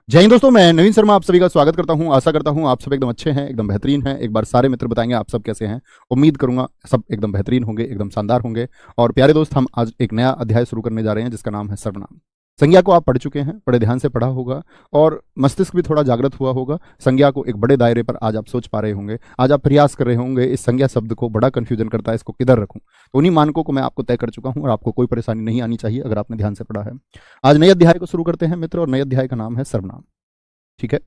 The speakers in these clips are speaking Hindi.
जय हिंद दोस्तों, मैं नवीन शर्मा आप सभी का स्वागत करता हूं। आशा करता हूं आप सब एकदम अच्छे हैं, एकदम बेहतरीन हैं। एक बार सारे मित्र बताएंगे आप सब कैसे हैं। उम्मीद करूंगा सब एकदम बेहतरीन होंगे, एकदम शानदार होंगे। और प्यारे दोस्त, हम आज एक नया अध्याय शुरू करने जा रहे हैं जिसका नाम है सर्वनाम। संज्ञा को आप पढ़ चुके हैं, बड़े ध्यान से पढ़ा होगा और मस्तिष्क भी थोड़ा जागृत हुआ होगा। संज्ञा को एक बड़े दायरे पर आज आप सोच पा रहे होंगे। आज आप प्रयास कर रहे होंगे, इस संज्ञा शब्द को बड़ा कंफ्यूजन करता है, इसको किधर रखूं। तो उन्हीं मानकों को मैं आपको तय कर चुका हूं और आपको कोई परेशानी नहीं आनी चाहिए अगर आपने ध्यान से पढ़ा है। आज नए अध्याय को शुरू करते हैं मित्र, और नए अध्याय का नाम है सर्वनाम। ठीक है,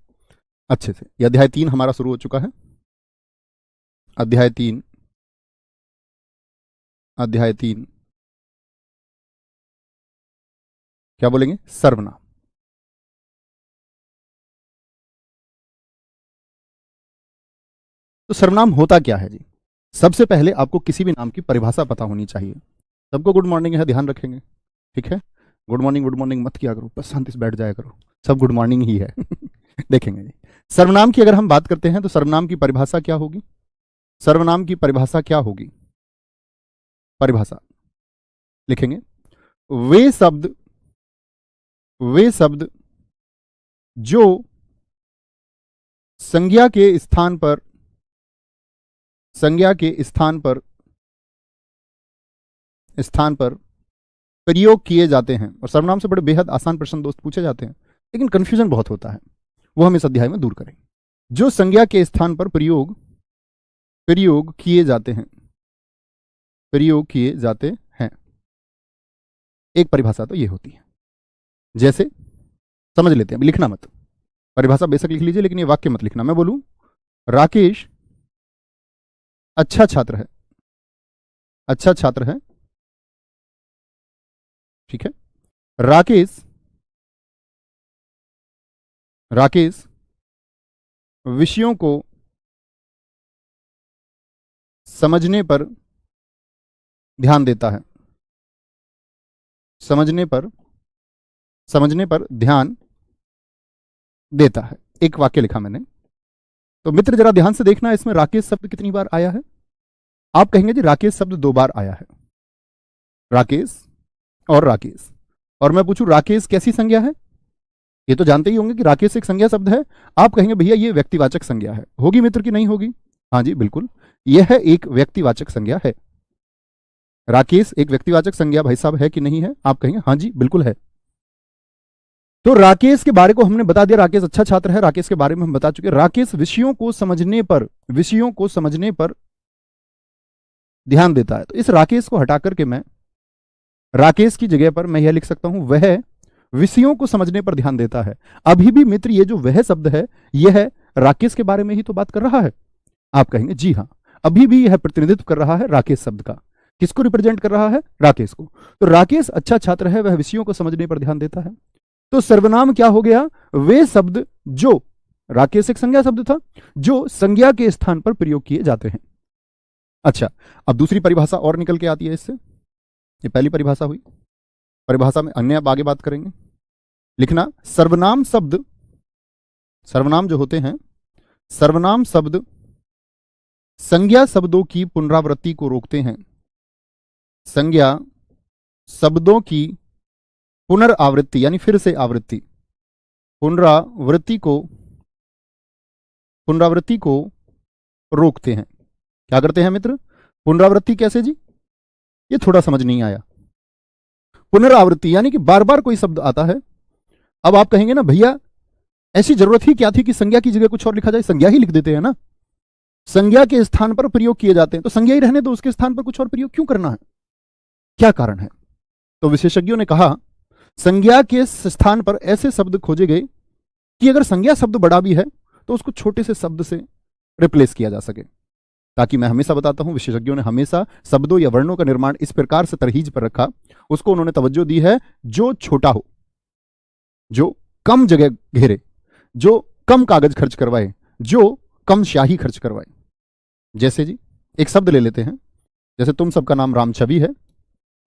अच्छे से। यह अध्याय 3 हमारा शुरू हो चुका है। अध्याय 3 क्या बोलेंगे? सर्वनाम। तो सर्वनाम होता क्या है जी? सबसे पहले आपको किसी भी नाम की परिभाषा पता होनी चाहिए। सबको गुड मॉर्निंग है, ध्यान रखेंगे। ठीक है, गुड मॉर्निंग मत किया करो, बस शांति से बैठ जाया करो। सब गुड मॉर्निंग ही है। देखेंगे जी, सर्वनाम की अगर हम बात करते हैं तो सर्वनाम की परिभाषा क्या होगी? सर्वनाम की परिभाषा क्या होगी? परिभाषा लिखेंगे, वे शब्द वे शब्द जो संज्ञा के स्थान पर संज्ञा के स्थान पर प्रयोग किए जाते हैं। और सर्वनाम से बड़े बेहद आसान प्रश्न दोस्त पूछे जाते हैं, लेकिन कंफ्यूजन बहुत होता है, वो हम इस अध्याय में दूर करेंगे। जो संज्ञा के स्थान पर प्रयोग प्रयोग किए जाते हैं प्रयोग किए जाते हैं एक परिभाषा तो ये होती है। जैसे समझ लेते हैं, अभी लिखना मत, परिभाषा बेशक लिख लीजिए लेकिन ये वाक्य मत लिखना। मैं बोलूं, राकेश अच्छा छात्र है। अच्छा छात्र है, ठीक है। राकेश राकेश विषयों को समझने पर ध्यान देता है। समझने पर ध्यान देता है, एक वाक्य लिखा मैंने। तो मित्र जरा ध्यान से देखना, इसमें राकेश शब्द कितनी बार आया है? आप कहेंगे जी राकेश शब्द 2 बार आया है। राकेश और राकेश। और मैं पूछूं राकेश कैसी संज्ञा है? ये तो जानते ही होंगे कि राकेश एक संज्ञा शब्द है। आप कहेंगे भैया ये व्यक्तिवाचक संज्ञा है, होगी मित्र की नहीं होगी? हाँ जी बिल्कुल, यह एक व्यक्तिवाचक संज्ञा है। राकेश एक व्यक्तिवाचक संज्ञा भाई साहब है कि नहीं है? आप कहेंगे हाँ जी बिल्कुल है। तो राकेश के बारे को हमने बता दिया, राकेश अच्छा छात्र है, राकेश के बारे में हम बता चुके। राकेश विषयों को समझने पर ध्यान देता है। तो इस राकेश को हटा करके मैं राकेश की जगह पर मैं यह लिख सकता हूं, वह विषयों को समझने पर ध्यान देता है। अभी भी मित्र ये जो वह शब्द है, यह राकेश के बारे में ही तो बात कर रहा है। आप कहेंगे जी हाँ, अभी भी यह प्रतिनिधित्व कर रहा है राकेश शब्द का। किसको रिप्रेजेंट कर रहा है? राकेश को। तो राकेश अच्छा छात्र है, वह विषयों को समझने पर ध्यान देता है। तो सर्वनाम क्या हो गया? वे शब्द जो, राकेश एक संज्ञा शब्द था, जो संज्ञा के स्थान पर प्रयोग किए जाते हैं। अच्छा, अब दूसरी परिभाषा और निकल के आती है इससे। ये पहली परिभाषा हुई, परिभाषा में अन्य अब आगे बात करेंगे। लिखना, सर्वनाम जो होते हैं, सर्वनाम शब्द संज्ञा शब्दों की पुनरावृत्ति को रोकते हैं। संज्ञा शब्दों की पुनरावृत्ति यानी फिर से आवृत्ति, पुनरावृत्ति को रोकते हैं। क्या करते हैं मित्र? पुनरावृत्ति कैसे जी? ये थोड़ा समझ नहीं आया। पुनरावृत्ति यानी कि बार बार कोई शब्द आता है। अब आप कहेंगे ना भैया ऐसी जरूरत ही क्या थी कि संज्ञा की जगह कुछ और लिखा जाए, संज्ञा ही लिख देते हैं ना। संज्ञा के स्थान पर प्रयोग किए जाते हैं, तो संज्ञा ही रहने दो, उसके स्थान पर कुछ और प्रयोग क्यों करना है? क्या कारण है? तो विशेषज्ञों ने कहा संज्ञा के स्थान पर ऐसे शब्द खोजे गए कि अगर संज्ञा शब्द बड़ा भी है तो उसको छोटे से शब्द से रिप्लेस किया जा सके। ताकि मैं हमेशा बताता हूं, विशेषज्ञों ने हमेशा शब्दों या वर्णों का निर्माण इस प्रकार से तरहीज पर रखा, उसको उन्होंने तवज्जो दी है जो छोटा हो, जो कम जगह घेरे, जो कम कागज खर्च करवाए, जो कम स्याही खर्च करवाए। जैसे जी एक शब्द ले लेते हैं, जैसे तुम सबका नाम राम छवि है,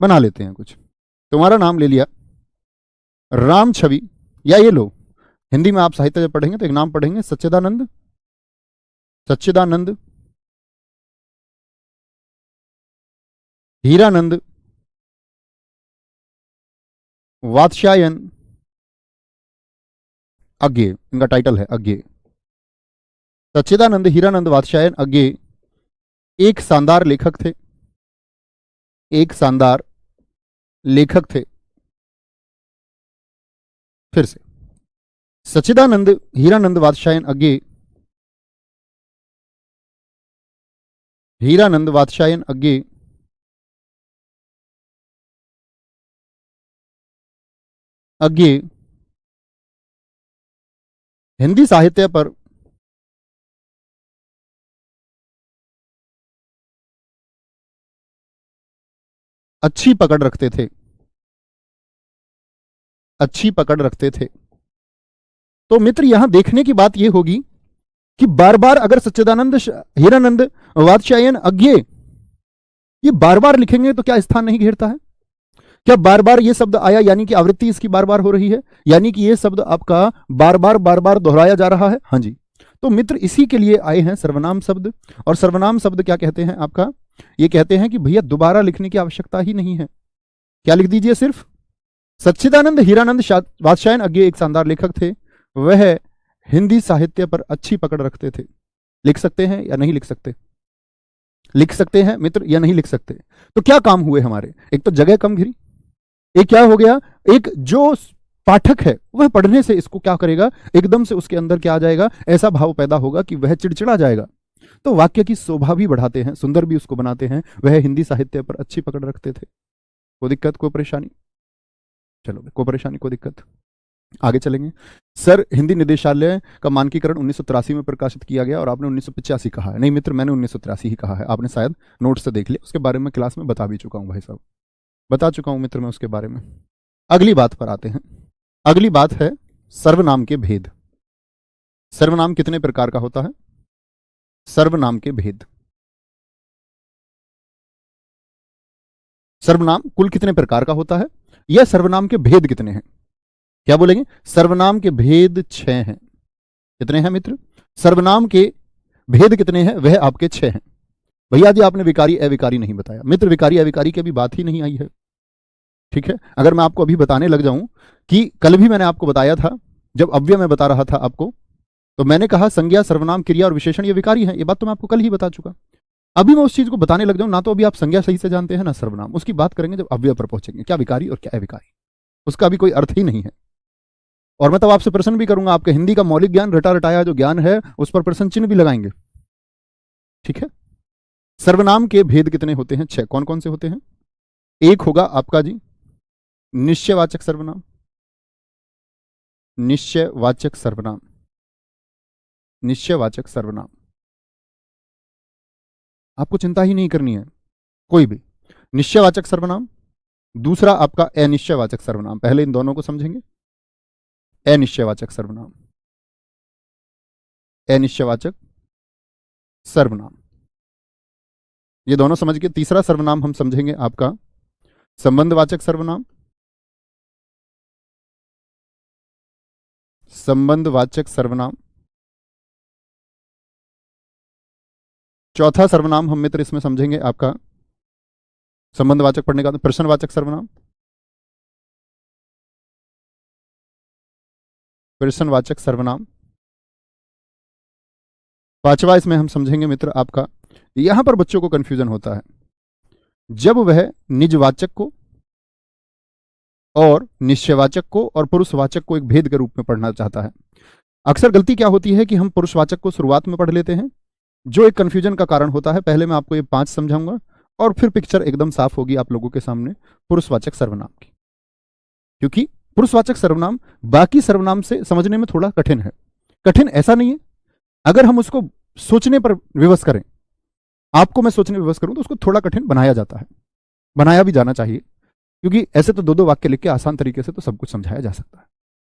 बना लेते हैं कुछ। तुम्हारा नाम ले लिया राम छवि, या ये लो हिंदी में आप साहित्य जब पढ़ेंगे तो एक नाम पढ़ेंगे सच्चिदानंद, हीरानंद, वात्स्यायन, अज्ञे, इनका टाइटल है अज्ञे। सच्चिदानंद हीरानंद वात्स्यायन अज्ञे एक शानदार लेखक थे, एक शानदार लेखक थे। फिर से, सच्चिदानंद हीरानंद वात्स्यायन अज्ञे, हीरानंद वात्स्यायन अज्ञे अज्ञे हिंदी साहित्य पर अच्छी पकड़ रखते थे, अच्छी पकड़ रखते थे। तो मित्र यहां देखने की बात यह होगी कि बार बार अगर सच्चिदानंद हीरानंद वात्स्यायन अज्ञे ये बार बार लिखेंगे तो क्या स्थान नहीं घेरता है? क्या बार बार ये शब्द आया यानी कि आवृत्ति इसकी बार बार हो रही है, यानी कि ये शब्द आपका बार बार दोहराया जा रहा है। हाँ जी, तो मित्र इसी के लिए आए हैं सर्वनाम शब्द। और सर्वनाम शब्द क्या कहते हैं आपका? ये कहते हैं कि भैया दोबारा लिखने की आवश्यकता ही नहीं है। क्या लिख दीजिए, सिर्फ सच्चिदानंद हीरानंद वात्स्यायन अज्ञे एक शानदार लेखक थे, वह हिंदी साहित्य पर अच्छी पकड़ रखते थे। लिख सकते हैं या नहीं लिख सकते? लिख सकते हैं मित्र या नहीं लिख सकते? तो क्या काम हुए हमारे? एक तो जगह कम घिरी, एक क्या हो गया, एक जो पाठक है वह पढ़ने से इसको क्या करेगा, एकदम से उसके अंदर क्या आ जाएगा, ऐसा भाव पैदा होगा कि वह चिड़चिड़ा जाएगा। तो वाक्य की शोभा भी बढ़ाते हैं, सुंदर भी उसको बनाते हैं। वह हिंदी साहित्य पर अच्छी पकड़ रखते थे। कोई दिक्कत, कोई परेशानी? चलो, कोई परेशानी, कोई दिक्कत? आगे चलेंगे। सर, हिंदी निदेशालय का मानकीकरण 1983 में प्रकाशित किया गया और आपने 1985 कहा है। नहीं मित्र, मैंने 1983 ही कहा है, आपने शायद नोट से देख लिया। उसके बारे में क्लास में बता भी चुका हूं भाई साहब, बता चुका हूं मित्र मैं उसके बारे में। अगली बात पर आते हैं। अगली बात है सर्वनाम के भेद। सर्वनाम कितने प्रकार का होता है? सर्वनाम के भेद। सर्वनाम कुल कितने प्रकार का होता है, यह सर्वनाम के भेद कितने हैं? क्या बोलेंगे? सर्वनाम के भेद 6 हैं। कितने हैं मित्र? सर्वनाम के भेद कितने हैं? वह आपके 6 हैं। भैया जी आपने विकारी अविकारी नहीं बताया। मित्र विकारी अविकारी की अभी बात ही नहीं आई है, ठीक है। अगर मैं आपको अभी बताने लग जाऊं कि कल भी मैंने आपको बताया था, जब अव्यय में बता रहा था आपको, तो मैंने कहा संज्ञा सर्वनाम क्रिया और विशेषण ये विकारी है। ये बात तो मैं आपको कल ही बता चुका। अभी मैं उस चीज को बताने लग जाऊं ना, तो अभी आप संज्ञा सही से जानते हैं ना सर्वनाम, उसकी बात करेंगे जब अव्यय पर पहुंचेंगे। क्या विकारी और क्या अविकारी, उसका अभी कोई अर्थ ही नहीं है। और मैं तब आपसे प्रश्न भी करूंगा, आपके हिंदी का मौलिक ज्ञान रटा रटाया जो ज्ञान है उस पर प्रश्न चिन्ह भी लगाएंगे, ठीक है। सर्वनाम के भेद कितने होते हैं? 6। कौन कौन से होते हैं? एक होगा आपका जी निश्चयवाचक सर्वनाम। निश्चयवाचक सर्वनाम, निश्चयवाचक सर्वनाम आपको चिंता ही नहीं करनी है कोई भी। निश्चयवाचक सर्वनाम। दूसरा आपका अनिश्चयवाचक सर्वनाम। पहले इन दोनों को समझेंगे। अनिश्चयवाचक सर्वनाम, अनिश्चयवाचक सर्वनाम, ये दोनों समझ के तीसरा सर्वनाम हम समझेंगे आपका संबंधवाचक सर्वनाम। संबंधवाचक सर्वनाम। चौथा सर्वनाम हम मित्र इसमें समझेंगे आपका संबंधवाचक पढ़ने का प्रश्नवाचक सर्वनाम। प्रश्नवाचक सर्वनाम। पांचवा इसमें हम समझेंगे मित्र आपका, यहां पर बच्चों को कंफ्यूजन होता है, जब वह निजवाचक को और निश्चयवाचक को और पुरुषवाचक को एक भेद के रूप में पढ़ना चाहता है। अक्सर गलती क्या होती है कि हम पुरुषवाचक को शुरुआत में पढ़ लेते हैं, जो एक कंफ्यूजन का कारण होता है। पहले मैं आपको ये 5 समझाऊंगा और फिर पिक्चर एकदम साफ होगी आप लोगों के सामने पुरुषवाचक सर्वनाम की। क्योंकि पुरुषवाचक सर्वनाम बाकी सर्वनाम से समझने में थोड़ा कठिन है। कठिन ऐसा नहीं है, अगर हम उसको सोचने पर विवश करें, आपको मैं सोचने विवश करूं तो उसको थोड़ा कठिन बनाया जाता है, बनाया भी जाना चाहिए। क्योंकि ऐसे तो 2-2 वाक्य लिख के आसान तरीके से तो सब कुछ समझाया जा सकता है।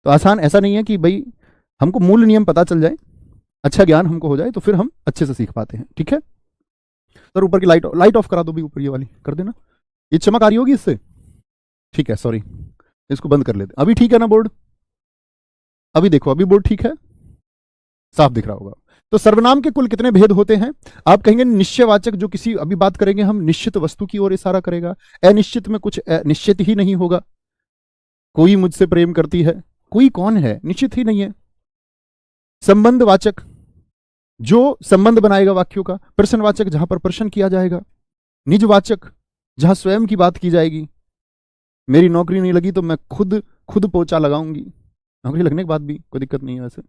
तो आसान ऐसा नहीं है कि भाई हमको मूल नियम पता चल जाए, अच्छा ज्ञान हमको हो जाए तो फिर हम अच्छे से सीख पाते हैं, ठीक है। सर ऊपर की लाइट ऑफ करा दो भी, ऊपर ये वाली कर देना, ये चमक आ रही होगी इससे, ठीक है। सॉरी, इसको बंद कर लेते। अभी ठीक है ना बोर्ड? अभी देखो, अभी बोर्ड ठीक है, साफ दिख रहा होगा। तो सर्वनाम के कुल कितने भेद होते हैं? आप कहेंगे निश्चयवाचक, जो किसी अभी बात करेंगे हम निश्चित वस्तु की ओर इशारा करेगा। अनिश्चित में कुछ निश्चित ही नहीं होगा। कोई मुझसे प्रेम करती है, कोई कौन है, निश्चित ही नहीं है। संबंधवाचक जो संबंध बनाएगा वाक्यों का, प्रश्नवाचक जहां पर प्रश्न किया जाएगा, निजवाचक जहां स्वयं की बात की जाएगी, मेरी नौकरी नहीं लगी तो मैं खुद खुद पोछा लगाऊंगी, नौकरी लगने के बाद भी कोई दिक्कत नहीं है वैसे,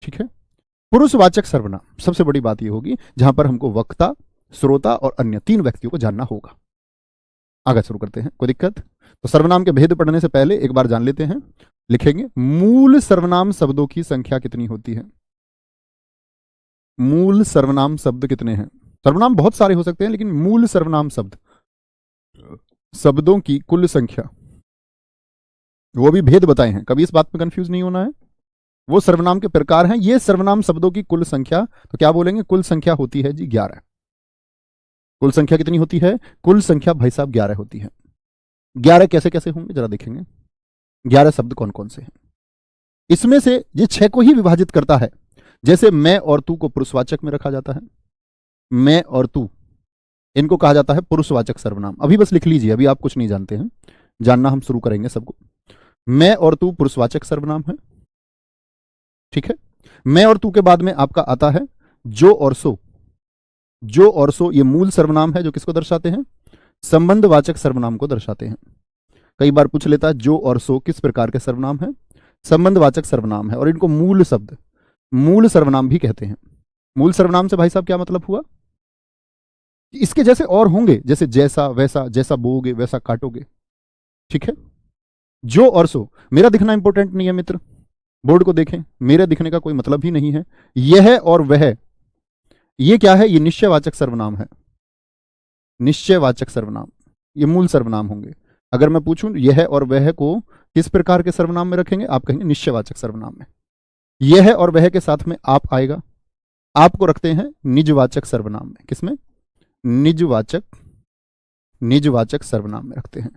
ठीक है। पुरुषवाचक सर्वनाम, सबसे बड़ी बात यह होगी जहां पर हमको वक्ता, श्रोता और अन्य 3 व्यक्तियों को जानना होगा। आगे शुरू करते हैं, कोई दिक्कत? तो सर्वनाम के भेद पढ़ने से पहले एक बार जान लेते हैं, लिखेंगे मूल सर्वनाम शब्दों की संख्या कितनी होती है। मूल सर्वनाम शब्द कितने हैं? सर्वनाम बहुत सारे हो सकते हैं, लेकिन मूल सर्वनाम शब्द शब्दों की कुल संख्या, वो भी भेद बताए हैं, कभी इस बात में कंफ्यूज नहीं होना है। वो सर्वनाम के प्रकार हैं, ये सर्वनाम शब्दों की कुल संख्या, तो क्या बोलेंगे? कुल संख्या होती है जी 11। कुल संख्या कितनी होती है? कुल संख्या भाई साहब 11 होती है। 11 कैसे कैसे होंगे जरा देखेंगे। 11 शब्द कौन कौन से हैं? इसमें से ये 6 को ही विभाजित करता है। जैसे मैं और तू को पुरुषवाचक में रखा जाता है, मैं और तू इनको कहा जाता है पुरुषवाचक सर्वनाम। अभी बस लिख लीजिए, अभी आप कुछ नहीं जानते हैं, जानना हम शुरू करेंगे सबको। मैं और तू पुरुषवाचक सर्वनाम है, ठीक है। मैं और तू के बाद में आपका आता है जो और सो। जो और सो ये मूल सर्वनाम है, जो किसको दर्शाते हैं? संबंधवाचक सर्वनाम को दर्शाते हैं। कई बार पूछ लेता है जो और सो किस प्रकार के सर्वनाम है? संबंधवाचक सर्वनाम है, और इनको मूल शब्द, मूल सर्वनाम भी कहते हैं। मूल सर्वनाम से भाई साहब क्या मतलब हुआ? इसके जैसे और होंगे, जैसे जैसा वैसा, जैसा बोओगे वैसा काटोगे, ठीक है। जो और सो, मेरा दिखना इंपॉर्टेंट नहीं है मित्र, बोर्ड को देखें, मेरे दिखने का कोई मतलब ही नहीं है। यह और वह, ये क्या है? ये निश्चयवाचक सर्वनाम है। निश्चयवाचक सर्वनाम, ये मूल सर्वनाम होंगे। अगर मैं पूछूं यह और वह को किस प्रकार के सर्वनाम में रखेंगे, आप कहेंगे निश्चयवाचक सर्वनाम में। यह और वह के साथ में आप आएगा, आपको रखते हैं निजवाचक सर्वनाम में। किसमें? निजवाचक, निजवाचक सर्वनाम में रखते हैं।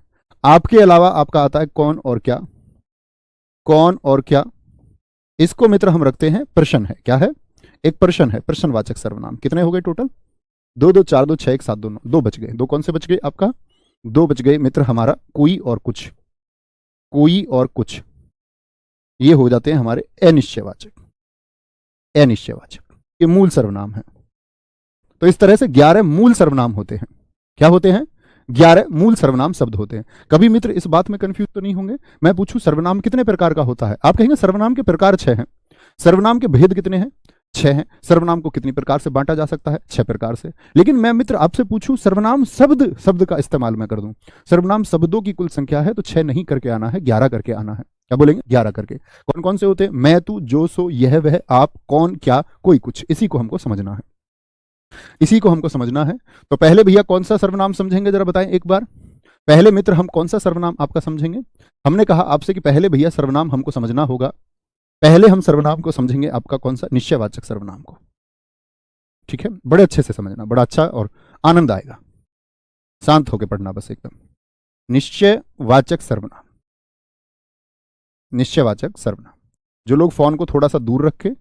आपके अलावा आपका आता है कौन और क्या। कौन और क्या, इसको मित्र हम रखते हैं प्रश्न है। क्या है? एक प्रश्न है, प्रश्नवाचक सर्वनाम। कितने हो गए टोटल? 2 2 4 2 6 1 7 2 9, 2 बच गए। 2 कौन से बच गए आपका? 2 बच गए मित्र हमारा कोई और कुछ। कोई और कुछ, ये हो जाते हैं हमारे अनिश्चयवाचक। अनिश्चयवाचक ये मूल सर्वनाम है। तो इस तरह से 11 मूल सर्वनाम होते हैं। क्या होते हैं? 11 मूल सर्वनाम शब्द होते हैं। कभी मित्र इस बात में कंफ्यूज तो नहीं होंगे, मैं पूछूं सर्वनाम कितने प्रकार का होता है, आप कहेंगे सर्वनाम के प्रकार 6 हैं। सर्वनाम के भेद कितने हैं? 6 हैं। सर्वनाम को कितनी प्रकार से बांटा जा सकता है? 6 प्रकार से। लेकिन मैं मित्र आपसे पूछूं सर्वनाम शब्द, शब्द का इस्तेमाल मैं कर दूं, सर्वनाम शब्दों की कुल संख्या है, तो 6 नहीं करके आना है, 11 करके आना है। क्या बोलेंगे? 11 करके। कौन कौन से होते हैं? मैं, तू, जो, सो, यह, वह, आप, कौन, क्या, कोई, कुछ। इसी को हमको समझना है, इसी को हमको समझना है। तो पहले भैया कौन सा सर्वनाम समझेंगे जरा बताएं एक बार। पहले मित्र हम कौन सा सर्वनाम आपका समझेंगे? हमने कहा आपसे कि पहले भैया सर्वनाम हमको समझना होगा। पहले हम सर्वनाम को समझेंगे आपका कौन सा? निश्चयवाचक सर्वनाम को, ठीक है। बड़े अच्छे से समझना, बड़ा अच्छा और आनंद आएगा। शांत होकर पढ़ना बस एकदम। निश्चयवाचक सर्वनाम, निश्चयवाचक सर्वनाम। जो लोग फोन को थोड़ा सा दूर रखे,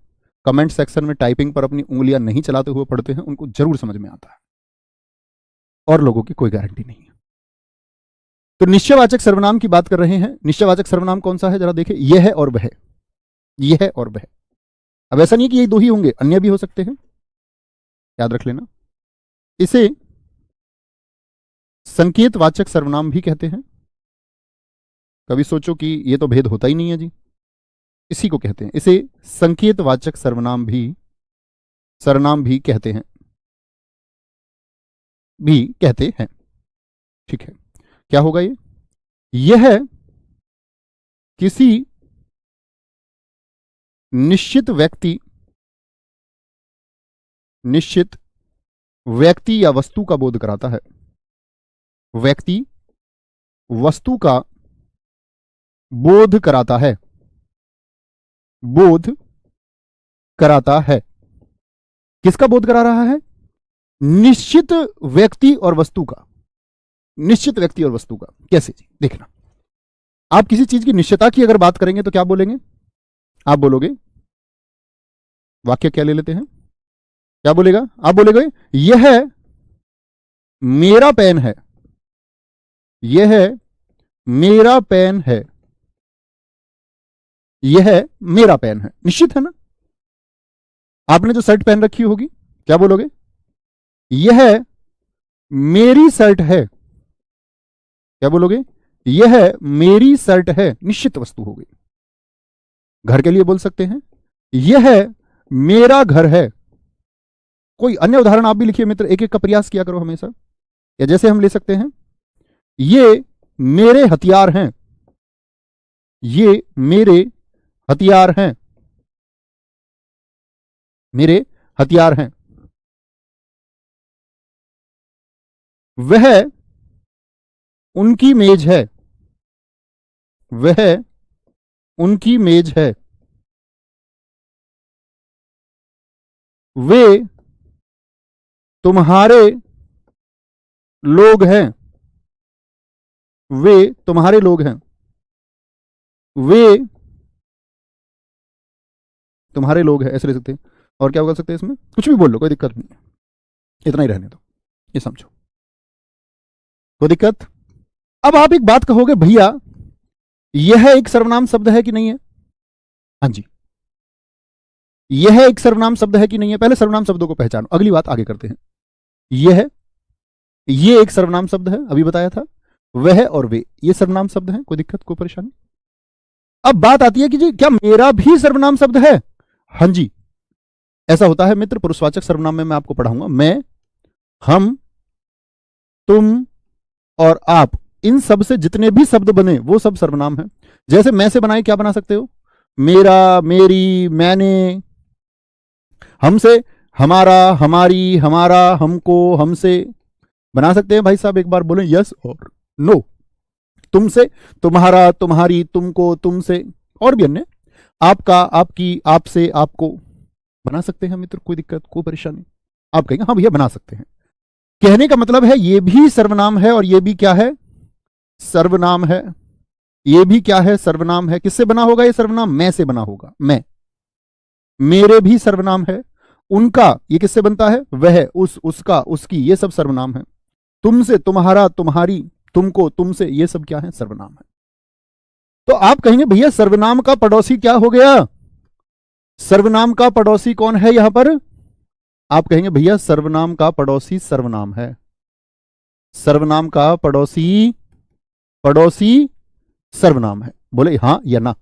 कमेंट सेक्शन में टाइपिंग पर अपनी उंगलियां नहीं चलाते हुए पढ़ते हैं, उनको जरूर समझ में आता है, और लोगों की कोई गारंटी नहीं है। तो निश्चयवाचक सर्वनाम की बात कर रहे हैं। निश्चयवाचक सर्वनाम कौन सा है जरा देखें। यह है और वह, यह है और वह। अब ऐसा नहीं कि यही 2 ही होंगे, अन्य भी हो सकते हैं, याद रख लेना। इसे संकेतवाचक सर्वनाम भी कहते हैं। कभी सोचो कि ये तो भेद होता ही नहीं है जी, इसी को कहते हैं। इसे संकेतवाचक सर्वनाम भी, सर्वनाम भी कहते हैं, भी कहते हैं, ठीक है। क्या होगा ये? यह किसी निश्चित व्यक्ति, निश्चित व्यक्ति या वस्तु का बोध कराता है। व्यक्ति वस्तु का बोध कराता है, बोध कराता है। किसका बोध करा रहा है? निश्चित व्यक्ति और वस्तु का। निश्चित व्यक्ति और वस्तु का कैसे जी? देखना, आप किसी चीज की निश्चयता की अगर बात करेंगे तो क्या बोलेंगे? आप बोलोगे, वाक्य क्या ले लेते हैं, क्या बोलेगा? आप बोलेगे यह मेरा पेन है, यह मेरा पेन है, यह मेरा पेन है। निश्चित है ना, आपने जो शर्ट पहन रखी होगी, क्या बोलोगे? यह मेरी शर्ट है। क्या बोलोगे? यह मेरी शर्ट है। निश्चित वस्तु हो गई। घर के लिए बोल सकते हैं, यह मेरा घर है। कोई अन्य उदाहरण आप भी लिखिए मित्र, एक एक का प्रयास किया करो हमेशा। या जैसे हम ले सकते हैं, ये मेरे हथियार हैं। ये मेरे हथियार हैं। मेरे हथियार हैं। वह उनकी मेज है। वह उनकी मेज है। वे तुम्हारे लोग हैं। वे तुम्हारे लोग हैं। वे तुम्हारे लोग हैं, ऐसे ले सकते हैं। और क्या बोल सकते हैं इसमें? कुछ भी बोल लो, कोई दिक्कत नहीं है, इतना ही रहने दो, ये समझो, कोई दिक्कत? अब आप एक बात कहोगे, भैया यह एक सर्वनाम शब्द है कि नहीं है? हाँ जी, यह एक सर्वनाम शब्द है कि नहीं है? पहले सर्वनाम शब्दों को पहचानो, अगली बात आगे करते हैं। ये एक सर्वनाम शब्द है, अभी बताया था। वह और वे, ये सर्वनाम शब्द हैं, कोई दिक्कत, कोई परेशानी? अब बात आती है कि जी क्या मेरा भी सर्वनाम शब्द है? हाँ जी, ऐसा होता है मित्र। पुरुषवाचक सर्वनाम में मैं आपको पढ़ाऊंगा। मैं, हम, तुम और आप, इन सब से जितने भी शब्द बने वो सब सर्वनाम है। जैसे मैं से बनाए क्या बना सकते हो? मेरा, मेरी, मैंने। हमसे हमारा, हमारी, हमारा, हमको, हमसे बना सकते हैं। भाई साहब एक बार बोलें यस और नो। तुमसे तुम्हारा, तुम्हारी, तुमको, तुमसे, और भी अन्य, आपका, आपकी, आपसे, आपको बना सकते हैं मित्र, कोई दिक्कत, कोई परेशानी? आप कहेंगे हाँ भैया बना सकते हैं। कहने का मतलब है ये भी सर्वनाम है और ये भी क्या है? सर्वनाम है। ये भी क्या है? सर्वनाम है। किससे बना होगा ये सर्वनाम? मैं से बना होगा। मैं, मेरे भी सर्वनाम है। उनका, ये किससे बनता है? वह, उस, उसका, उसकी, ये सब सर्वनाम है। तुमसे, तुम्हारा, तुम्हारी, तुमको, तुमसे, ये सब क्या है? सर्वनाम है। तो आप कहेंगे भैया सर्वनाम का पड़ोसी क्या हो गया? सर्वनाम का पड़ोसी कौन है यहां पर? आप कहेंगे भैया सर्वनाम का पड़ोसी सर्वनाम है। सर्वनाम का पड़ोसी, पड़ोसी सर्वनाम है। बोले हां या ना?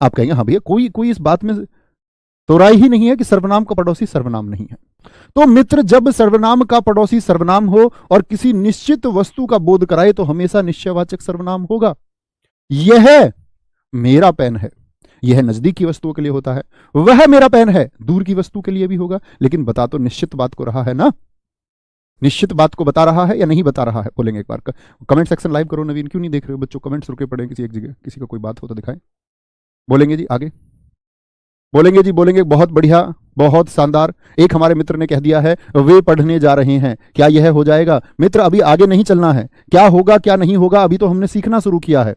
आप कहेंगे हाँ भैया, कोई कोई इस बात में तो राय ही नहीं है कि सर्वनाम का पड़ोसी सर्वनाम नहीं है। तो मित्र, जब सर्वनाम का पड़ोसी सर्वनाम हो और किसी निश्चित वस्तु का बोध कराए तो हमेशा निश्चयवाचक सर्वनाम होगा। यह मेरा पेन है, यह नजदीक की वस्तुओं के लिए होता है। वह मेरा पेन है, दूर की वस्तु के लिए भी होगा। लेकिन बता तो निश्चित बात को रहा है ना? निश्चित बात को बता रहा है या नहीं बता रहा है? बोलेंगे एक बार कमेंट सेक्शन लाइव करो। नवीन क्यों नहीं देख रहे हो बच्चों? कमेंट्स रुके पड़े किसी एक जगह, किसी का कोई बात हो तो दिखाएं। बोलेंगे जी आगे, बोलेंगे जी, बोलेंगे। बहुत बढ़िया, बहुत शानदार। एक हमारे मित्र ने कह दिया है वे पढ़ने जा रहे हैं। क्या यह हो जाएगा? मित्र अभी आगे नहीं चलना है, क्या होगा क्या नहीं होगा अभी तो हमने सीखना शुरू किया है।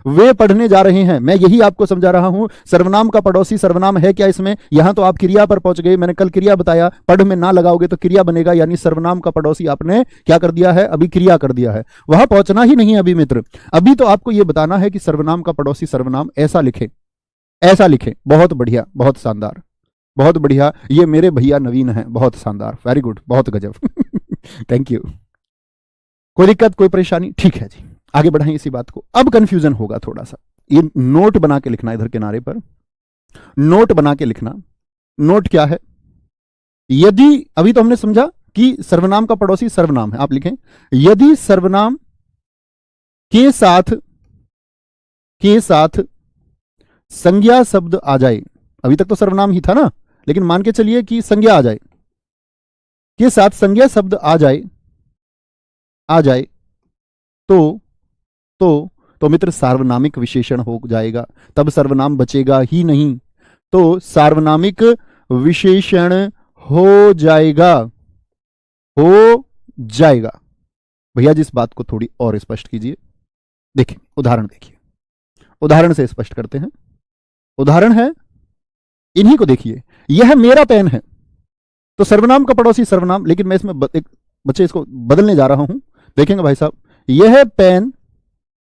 वे पढ़ने जा रहे हैं, मैं यही आपको समझा रहा हूं। सर्वनाम का पड़ोसी सर्वनाम है क्या इसमें? यहां तो आप क्रिया पर पहुंच गए। मैंने कल क्रिया बताया, पढ़ में ना लगाओगे तो क्रिया बनेगा, यानी सर्वनाम का पड़ोसी आपने क्या कर दिया है? अभी क्रिया कर दिया है। वहां पहुंचना ही नहीं अभी मित्र। अभी तो आपको यह बताना है कि सर्वनाम का पड़ोसी सर्वनाम ऐसा लिखे, ऐसा लिखे। बहुत बढ़िया, बहुत शानदार, बहुत बढ़िया। ये मेरे भैया नवीन हैं, बहुत शानदार, वेरी गुड, बहुत गजब। Thank you. कोई दिक्कत, कोई परेशानी? ठीक है जी, आगे बढ़ाएं इसी बात को। अब कंफ्यूजन होगा थोड़ा सा, ये नोट बना के लिखना, इधर किनारे पर नोट बना के लिखना। नोट क्या है? यदि, अभी तो हमने समझा कि सर्वनाम का पड़ोसी सर्वनाम है। आप लिखें यदि सर्वनाम के साथ संज्ञा शब्द आ जाए। अभी तक तो सर्वनाम ही था ना, लेकिन मान के चलिए कि संज्ञा आ जाए, के साथ संज्ञा शब्द आ जाए तो मित्र सार्वनामिक विशेषण हो जाएगा। तब सर्वनाम बचेगा ही नहीं, तो सार्वनामिक विशेषण हो जाएगा, हो जाएगा। भैया जी इस बात को थोड़ी और स्पष्ट कीजिए। देखिए उदाहरण, देखिए उदाहरण से स्पष्ट करते हैं। उदाहरण है, इन्हीं को देखिए। यह मेरा पेन है, तो सर्वनाम का पड़ोसी सर्वनाम, लेकिन मैं इसमें एक बच्चे इसको बदलने जा रहा हूं। देखेंगे भाई साहब,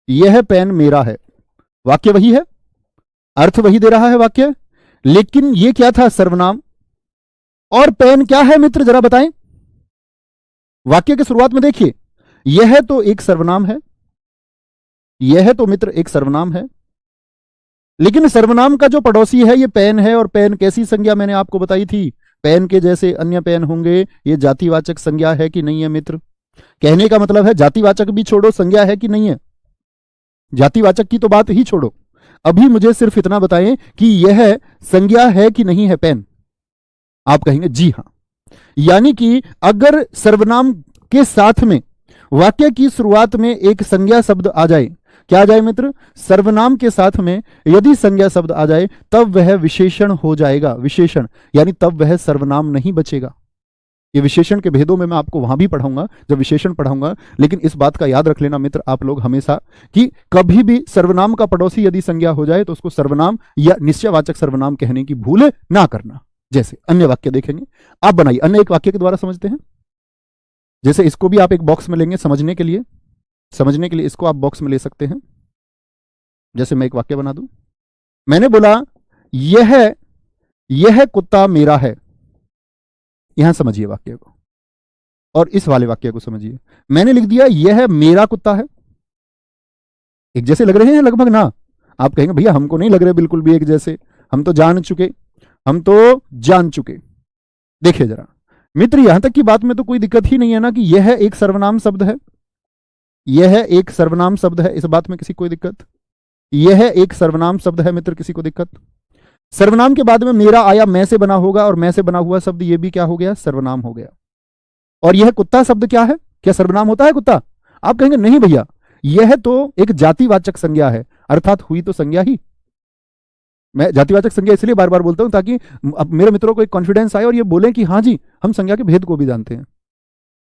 यह पेन मेरा है। वाक्य वही है, अर्थ वही दे रहा है वाक्य। लेकिन ये क्या था? सर्वनाम। और पेन क्या है मित्र, जरा बताएं। वाक्य की शुरुआत में देखिए, यह तो एक सर्वनाम है, यह तो मित्र एक सर्वनाम है, लेकिन सर्वनाम का जो पड़ोसी है ये पेन है। और पेन कैसी संज्ञा मैंने आपको बताई थी? पेन के जैसे अन्य पेन होंगे। ये जातिवाचक संज्ञा है कि नहीं है मित्र? कहने का मतलब है जातिवाचक भी छोड़ो, संज्ञा है कि नहीं है? जातिवाचक की तो बात ही छोड़ो, अभी मुझे सिर्फ इतना बताएं कि यह संज्ञा है कि नहीं है पेन। आप कहेंगे जी हां। यानी कि अगर सर्वनाम के साथ में वाक्य की शुरुआत में एक संज्ञा शब्द आ जाए, क्या आ जाए मित्र? सर्वनाम के साथ में यदि संज्ञा शब्द आ जाए तब वह विशेषण हो जाएगा। विशेषण यानी तब वह सर्वनाम नहीं बचेगा। ये विशेषण के भेदों में मैं आपको वहां भी पढ़ाऊंगा जब विशेषण पढ़ाऊंगा, लेकिन इस बात का याद रख लेना मित्र आप लोग हमेशा कि कभी भी सर्वनाम का पड़ोसी यदि संज्ञा हो जाए तो उसको सर्वनाम या निश्चयवाचक सर्वनाम कहने की भूल ना करना। जैसे अन्य वाक्य देखेंगे, आप बनाइए, अन्य एक वाक्य के द्वारा समझते हैं। जैसे इसको भी आप एक बॉक्स में लेंगे समझने के लिए, इसको आप बॉक्स में ले सकते हैं। जैसे मैं एक वाक्य बना दूं, मैंने बोला यह कुत्ता मेरा है। यहां समझिए वाक्य को, और इस वाले वाक्य को समझिए। मैंने लिख दिया यह मेरा कुत्ता है। एक जैसे लग रहे हैं लगभग ना? आप कहेंगे भैया हमको नहीं लग रहे बिल्कुल भी एक जैसे, हम तो जान चुके। देखिए जरा मित्र, यहां तक की बात में तो कोई दिक्कत ही नहीं है ना कि यह एक सर्वनाम शब्द है। यह एक सर्वनाम शब्द है, इस बात में किसी कोई दिक्कत? यह एक सर्वनाम शब्द है मित्र, किसी को दिक्कत? सर्वनाम के बाद में मेरा आया, मैं से बना होगा, और मैं से बना हुआ शब्द ये भी क्या हो गया? सर्वनाम हो गया। और यह कुत्ता शब्द क्या है? क्या सर्वनाम होता है कुत्ता? आप कहेंगे नहीं भैया, यह तो एक जातिवाचक संज्ञा है, अर्थात हुई तो संज्ञा ही। मैं जातिवाचक संज्ञा इसलिए बार बार बोलता हूं ताकि अब मेरे मित्रों को एक कॉन्फिडेंस आए और ये बोलें कि हाँ जी हम संज्ञा के भेद को भी जानते हैं।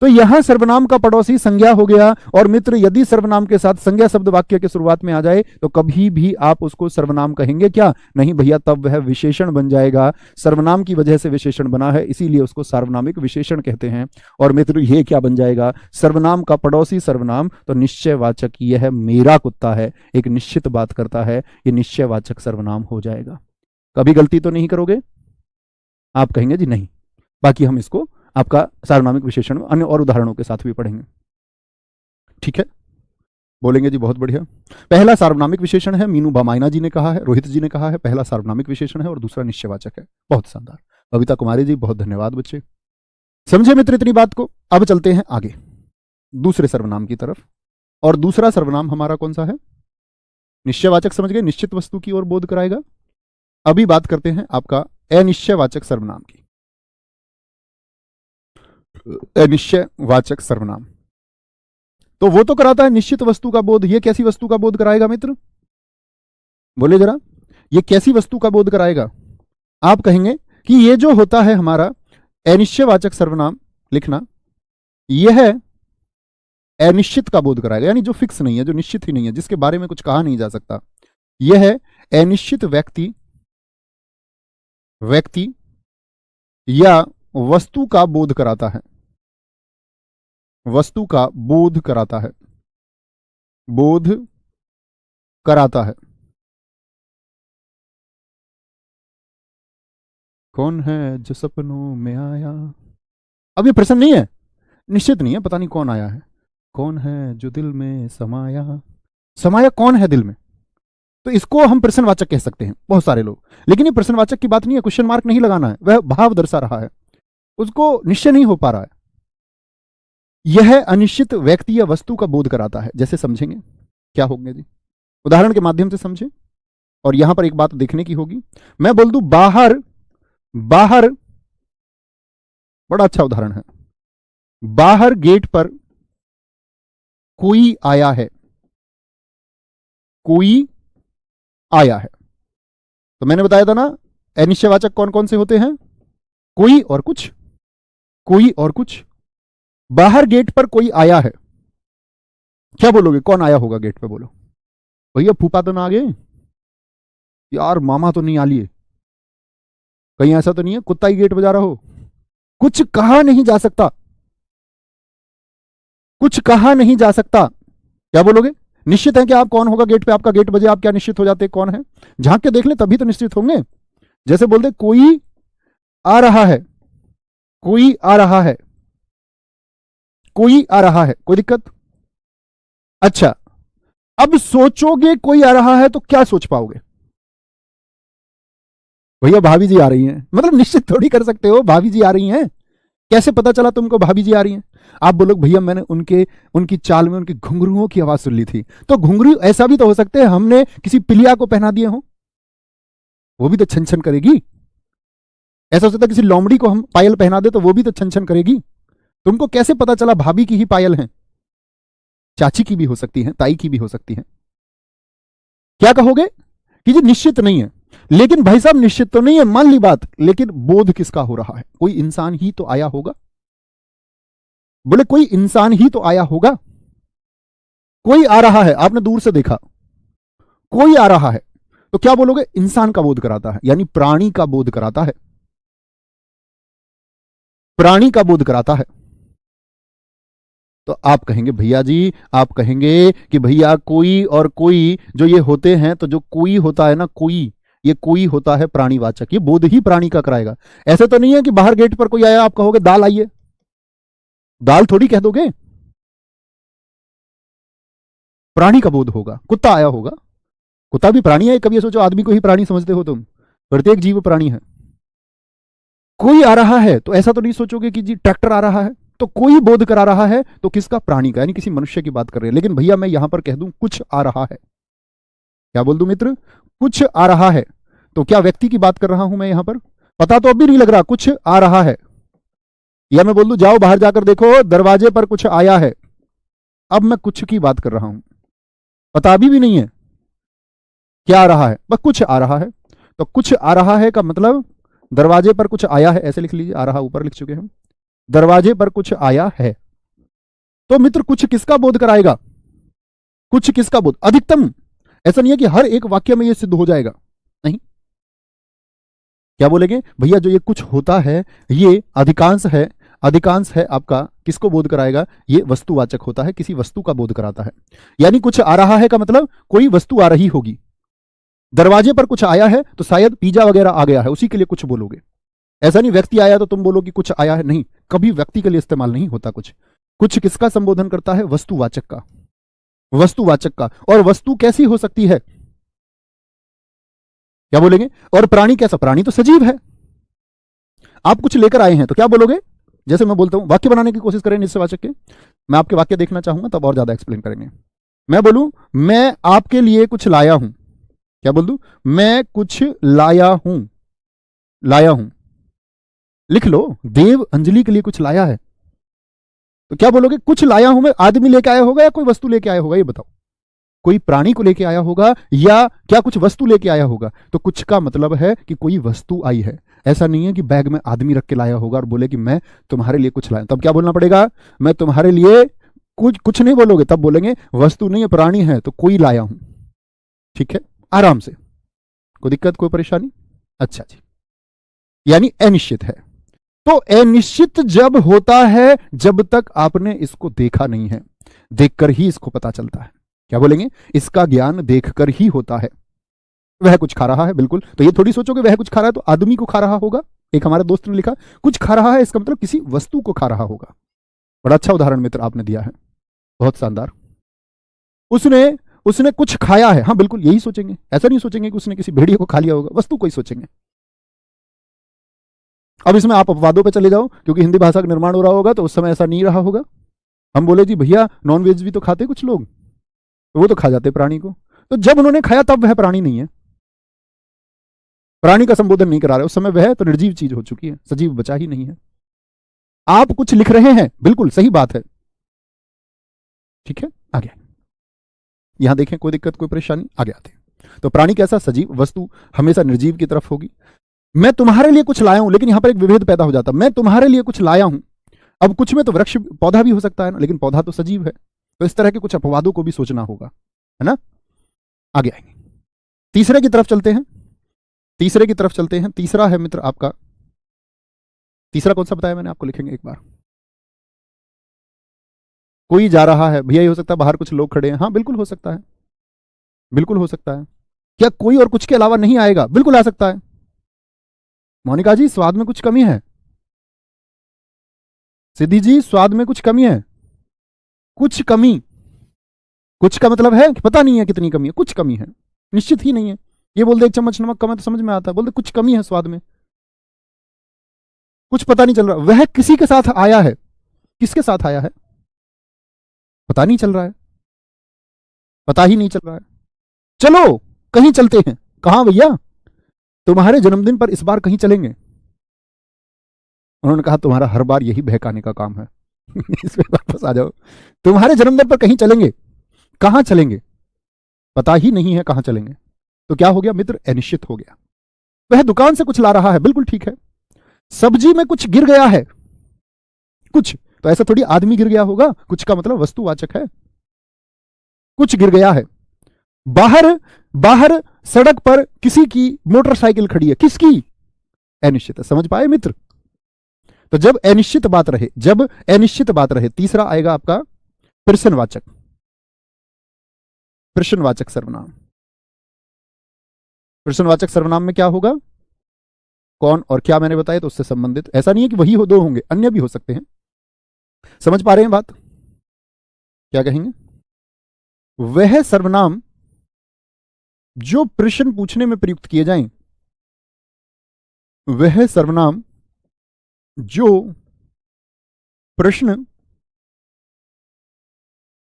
तो यहां सर्वनाम का पड़ोसी संज्ञा हो गया। और मित्र यदि सर्वनाम के साथ संज्ञा शब्द वाक्य के शुरुआत में आ जाए तो कभी भी आप उसको सर्वनाम कहेंगे क्या? नहीं भैया, तब वह विशेषण बन जाएगा। सर्वनाम की वजह से विशेषण बना है, इसीलिए उसको सार्वनामिक विशेषण कहते हैं। और मित्र ये क्या बन जाएगा? सर्वनाम का पड़ोसी सर्वनाम, तो निश्चयवाचक यह मेरा कुत्ता है, एक निश्चित बात करता है, ये निश्चयवाचक सर्वनाम हो जाएगा। कभी गलती तो नहीं करोगे? आप कहेंगे जी नहीं। बाकी हम इसको आपका सार्वनामिक विशेषण अन्य और उदाहरणों के साथ भी पढ़ेंगे, ठीक है? बोलेंगे जी बहुत बढ़िया। पहला सार्वनामिक विशेषण है, मीनू बामायना जी ने कहा है, रोहित जी ने कहा है, पहला सार्वनामिक विशेषण है और दूसरा निश्चयवाचक है। बहुत शानदार। कविता कुमारी जी बहुत धन्यवाद बच्चे। समझे मित्र इतनी बात को? अब चलते हैं आगे दूसरे सर्वनाम की तरफ। और दूसरा सर्वनाम हमारा कौन सा है? निश्चयवाचक समझ गए, निश्चित वस्तु की ओर बोध कराएगा। अभी बात करते हैं आपका अनिश्चयवाचक सर्वनाम की। अनिश्चयवाचक सर्वनाम तो वो तो कराता है निश्चित वस्तु का बोध। ये कैसी वस्तु का बोध कराएगा मित्र? बोले जरा, ये कैसी वस्तु का बोध कराएगा? आप कहेंगे कि ये जो होता है हमारा अनिश्चयवाचक सर्वनाम लिखना, यह अनिश्चित का बोध कराएगा, यानी जो फिक्स नहीं है, जो निश्चित ही नहीं है, जिसके बारे में कुछ कहा नहीं जा सकता। यह अनिश्चित व्यक्ति या वस्तु का बोध कराता है। वस्तु का बोध कराता है, बोध कराता है। कौन है जो सपनों में आया? अब ये प्रश्न नहीं है, निश्चित नहीं है, पता नहीं कौन आया है। कौन है जो दिल में समाया? समाया कौन है दिल में? तो इसको हम प्रश्नवाचक कह सकते हैं बहुत सारे लोग, लेकिन ये प्रश्नवाचक की बात नहीं है, क्वेश्चन मार्क नहीं लगाना है, वह भाव दर्शा रहा है, उसको निश्चय नहीं हो पा रहा है। यह अनिश्चित व्यक्ति या वस्तु का बोध कराता है। जैसे समझेंगे क्या होंगे जी? उदाहरण के माध्यम से समझें। और यहां पर एक बात देखने की होगी, मैं बोल दूं बाहर, बड़ा अच्छा उदाहरण है, बाहर गेट पर कोई आया है, कोई आया है। तो मैंने बताया था ना अनिश्चयवाचक कौन कौन से होते हैं? कोई और कुछ, कोई और कुछ। बाहर गेट पर कोई आया है, क्या बोलोगे? कौन आया होगा गेट पे? बोलो भैया, फूफा तो ना आ गए यार, मामा तो नहीं आ लिए, कहीं ऐसा तो नहीं है कुत्ता ही गेट बजा रहा हो? कुछ कहा नहीं जा सकता, कुछ कहा नहीं जा सकता। क्या बोलोगे? निश्चित है कि आप कौन होगा गेट पे? आपका गेट बजे, आप क्या निश्चित हो जाते कौन है? झांक के देख ले तभी तो निश्चित होंगे। जैसे बोलते कोई आ रहा है, कोई आ रहा है, कोई आ रहा है, कोई दिक्कत? अच्छा, अब सोचोगे कोई आ रहा है तो क्या सोच पाओगे? भैया भाभी जी आ रही हैं, मतलब निश्चित थोड़ी कर सकते हो भाभी जी आ रही हैं। कैसे पता चला तुमको भाभी जी आ रही हैं? आप बोलोगे भैया मैंने उनकी चाल में उनकी घुंघरुओं की आवाज सुन ली थी। तो घुंघरू ऐसा भी तो हो सकते हैं हमने किसी पिलिया को पहना दिए हो, वो भी तो छन छन करेगी। ऐसा हो सकता है किसी लोमड़ी को हम पायल पहना दे तो वो भी तो छन छन करेगी। तुमको कैसे पता चला भाभी की ही पायल है? चाची की भी हो सकती है, ताई की भी हो सकती है। क्या कहोगे कि जी निश्चित नहीं है। लेकिन भाई साहब निश्चित तो नहीं है, मान ली बात, लेकिन बोध किसका हो रहा है? कोई इंसान ही तो आया होगा। बोले कोई इंसान ही तो आया होगा। कोई आ रहा है, आपने दूर से देखा, कोई आ रहा है, तो क्या बोलोगे? इंसान का बोध कराता है, यानी प्राणी का बोध कराता है, प्राणी का बोध कराता है। तो आप कहेंगे भैया जी, आप कहेंगे कि भैया कोई और कोई जो ये होते हैं, तो जो कोई होता है ना, कोई, ये कोई होता है प्राणीवाचक, ये बोध ही प्राणी का कराएगा। ऐसे तो नहीं है कि बाहर गेट पर कोई आया आप कहोगे दाल आइए, दाल थोड़ी कह दोगे। प्राणी का बोध होगा। कुत्ता आया होगा, कुत्ता भी प्राणी है। कभी सोचो आदमी को ही प्राणी समझते हो तुम? प्रत्येक जीव प्राणी है। कोई आ रहा है तो ऐसा तो नहीं सोचोगे कि जी ट्रैक्टर आ रहा है। तो कोई बोध करा रहा है तो किसका? प्राणी का, यानी किसी मनुष्य की बात कर रहे हैं। लेकिन भैया मैं यहां पर कह दूं कुछ आ रहा है, क्या बोल दूं मित्र? कुछ आ रहा है, तो क्या व्यक्ति की बात कर रहा हूं मैं यहां पर? पता तो अब भी नहीं लग रहा, कुछ आ रहा है। या मैं बोल दूं जाओ बाहर जाकर देखो दरवाजे पर कुछ आया है, अब मैं कुछ की बात कर रहा हूं, पता अभी भी नहीं है क्या आ रहा है, बस कुछ आ रहा है। तो कुछ आ रहा है का मतलब दरवाजे पर कुछ आया है, ऐसे लिख लीजिए, आ रहा ऊपर लिख चुके हैं, दरवाजे पर कुछ आया है। तो मित्र कुछ किसका बोध कराएगा? कुछ किसका बोध? अधिकतम, ऐसा नहीं है कि हर एक वाक्य में यह सिद्ध हो जाएगा, नहीं। क्या बोलेंगे भैया जो ये कुछ होता है ये अधिकांश है, अधिकांश है आपका किसको बोध कराएगा? ये वस्तुवाचक होता है, किसी वस्तु का बोध कराता है। यानी कुछ आ रहा है का मतलब कोई वस्तु आ रही होगी। दरवाजे पर कुछ आया है तो शायद पिज्जा वगैरह आ गया है, उसी के लिए कुछ बोलोगे। ऐसा नहीं व्यक्ति आया तो तुम बोलो कि कुछ आया है, नहीं, कभी व्यक्ति के लिए इस्तेमाल नहीं होता कुछ। कुछ किसका संबोधन करता है? वस्तुवाचक का, वस्तुवाचक का। और वस्तु कैसी हो सकती है? क्या बोलेंगे? और प्राणी कैसा? प्राणी तो सजीव है। आप कुछ लेकर आए हैं तो क्या बोलोगे? जैसे मैं बोलता हूं, वाक्य बनाने की कोशिश करें निश्चयवाचक के, मैं आपके वाक्य देखना चाहूंगा तब और ज्यादा एक्सप्लेन करेंगे। मैं बोलूं मैं आपके लिए कुछ लाया हूं, क्या बोल दूं? मैं कुछ लाया हूं, लाया हूं, लिख लो, देव अंजलि के लिए कुछ लाया है। तो क्या बोलोगे? कुछ लाया हूं मैं, आदमी लेके आया होगा या कोई वस्तु लेके आया होगा? ये बताओ, कोई प्राणी को लेके आया होगा या क्या कुछ वस्तु लेके आया होगा? तो कुछ का मतलब है कि कोई वस्तु आई है। ऐसा नहीं है कि बैग में आदमी रख के लाया होगा और बोले कि मैं तुम्हारे लिए कुछ लाया। तब क्या बोलना पड़ेगा? मैं तुम्हारे लिए कुछ नहीं बोलोगे, तब बोलेंगे वस्तु नहीं है प्राणी है तो कोई लाया हूं। ठीक है, आराम से, कोई दिक्कत कोई परेशानी? अच्छा जी, यानी अनिश्चित है। तो अनिश्चित जब होता है जब तक आपने इसको देखा नहीं है, देखकर ही इसको पता चलता है। क्या बोलेंगे? इसका ज्ञान देखकर ही होता है। वह कुछ खा रहा है, बिल्कुल। तो ये थोड़ी सोचोगे वह कुछ खा रहा है तो आदमी को खा रहा होगा। एक हमारे दोस्त ने लिखा कुछ खा रहा है, इसका मतलब किसी वस्तु को खा रहा होगा। बड़ा अच्छा उदाहरण मित्र आपने दिया है, बहुत शानदार। उसने उसने कुछ खाया है, हाँ बिल्कुल यही सोचेंगे। ऐसा नहीं सोचेंगे कि उसने किसी भेड़िए को खा लिया होगा, वस्तु को ही सोचेंगे। अब इसमें आप अपवादों पे चले जाओ, क्योंकि हिंदी भाषा का निर्माण हो रहा होगा तो उस समय ऐसा नहीं रहा होगा। हम बोले जी भैया नॉनवेज भी तो खाते कुछ लोग, तो वो तो खा जाते प्राणी को। तो जब उन्होंने खाया तब वह प्राणी नहीं है, प्राणी का संबोधन नहीं करा रहे उस समय, वह तो निर्जीव चीज हो चुकी है, सजीव बचा ही नहीं है। आप कुछ लिख रहे हैं, बिल्कुल सही बात है। ठीक है, आगे यहां देखें, कोई दिक्कत कोई परेशानी? आगे आते हैं। तो प्राणी कैसा? सजीव, वस्तु हमेशा निर्जीव की तरफ होगी। मैं तुम्हारे लिए कुछ लाया हूं, लेकिन यहां पर एक विभेद पैदा हो जाता है। मैं तुम्हारे लिए कुछ लाया हूं, अब कुछ में तो वृक्ष पौधा भी हो सकता है ना, लेकिन पौधा तो सजीव है। तो इस तरह के कुछ अपवादों को भी सोचना होगा, है ना। आगे आएंगे, तीसरे की तरफ चलते हैं, तीसरे की तरफ चलते हैं। तीसरा है मित्र आपका, तीसरा कौन सा बताया मैंने आपको? लिखेंगे एक बार। कोई जा रहा है, भैया ये हो सकता है बाहर कुछ लोग खड़े हैं, हाँ बिल्कुल हो सकता है, बिल्कुल हो सकता है। क्या कोई और कुछ के अलावा नहीं आएगा? बिल्कुल आ सकता है। मोनिका जी स्वाद में कुछ कमी है, सिद्धि जी स्वाद में कुछ कमी है, कुछ कमी, कुछ का मतलब है कि पता नहीं है कितनी कमी है, कुछ कमी है, निश्चित ही नहीं है। ये बोल दे 1 चम्मच नमक कम है तो समझ में आता है, बोल दे कुछ कमी है स्वाद में, कुछ पता नहीं चल रहा। वह किसी के साथ आया है, किसके साथ आया है पता नहीं चल रहा है, पता ही नहीं चल रहा है। चलो कहीं चलते हैं। कहां भैया? तुम्हारे जन्मदिन पर इस बार कहीं चलेंगे। उन्होंने कहा तुम्हारा हर बार यही बहकाने का काम है इसमें वापस आ जाओ। तुम्हारे जन्मदिन पर कहीं चलेंगे, कहां चलेंगे पता ही नहीं है कहां चलेंगे। तो क्या हो गया मित्र? अनिश्चित हो गया। वह दुकान से कुछ ला रहा है, बिल्कुल ठीक है। सब्जी में कुछ गिर गया है, कुछ तो ऐसा थोड़ी आदमी गिर गया होगा, कुछ का मतलब वस्तुवाचक है, कुछ गिर गया है। बाहर बाहर सड़क पर किसी की मोटरसाइकिल खड़ी है, किसकी? अनिश्चित है। समझ पाए मित्र? तो जब अनिश्चित बात रहे, जब अनिश्चित बात रहे, तीसरा आएगा आपका प्रश्नवाचक, प्रश्नवाचक सर्वनाम। प्रश्नवाचक सर्वनाम में क्या होगा? कौन और क्या मैंने बताया तो उससे संबंधित, ऐसा नहीं है कि वही हो, दो होंगे, अन्य भी हो सकते हैं। समझ पा रहे हैं बात? क्या कहेंगे? वह सर्वनाम जो प्रश्न पूछने में प्रयुक्त किए जाएं, वह सर्वनाम जो प्रश्न,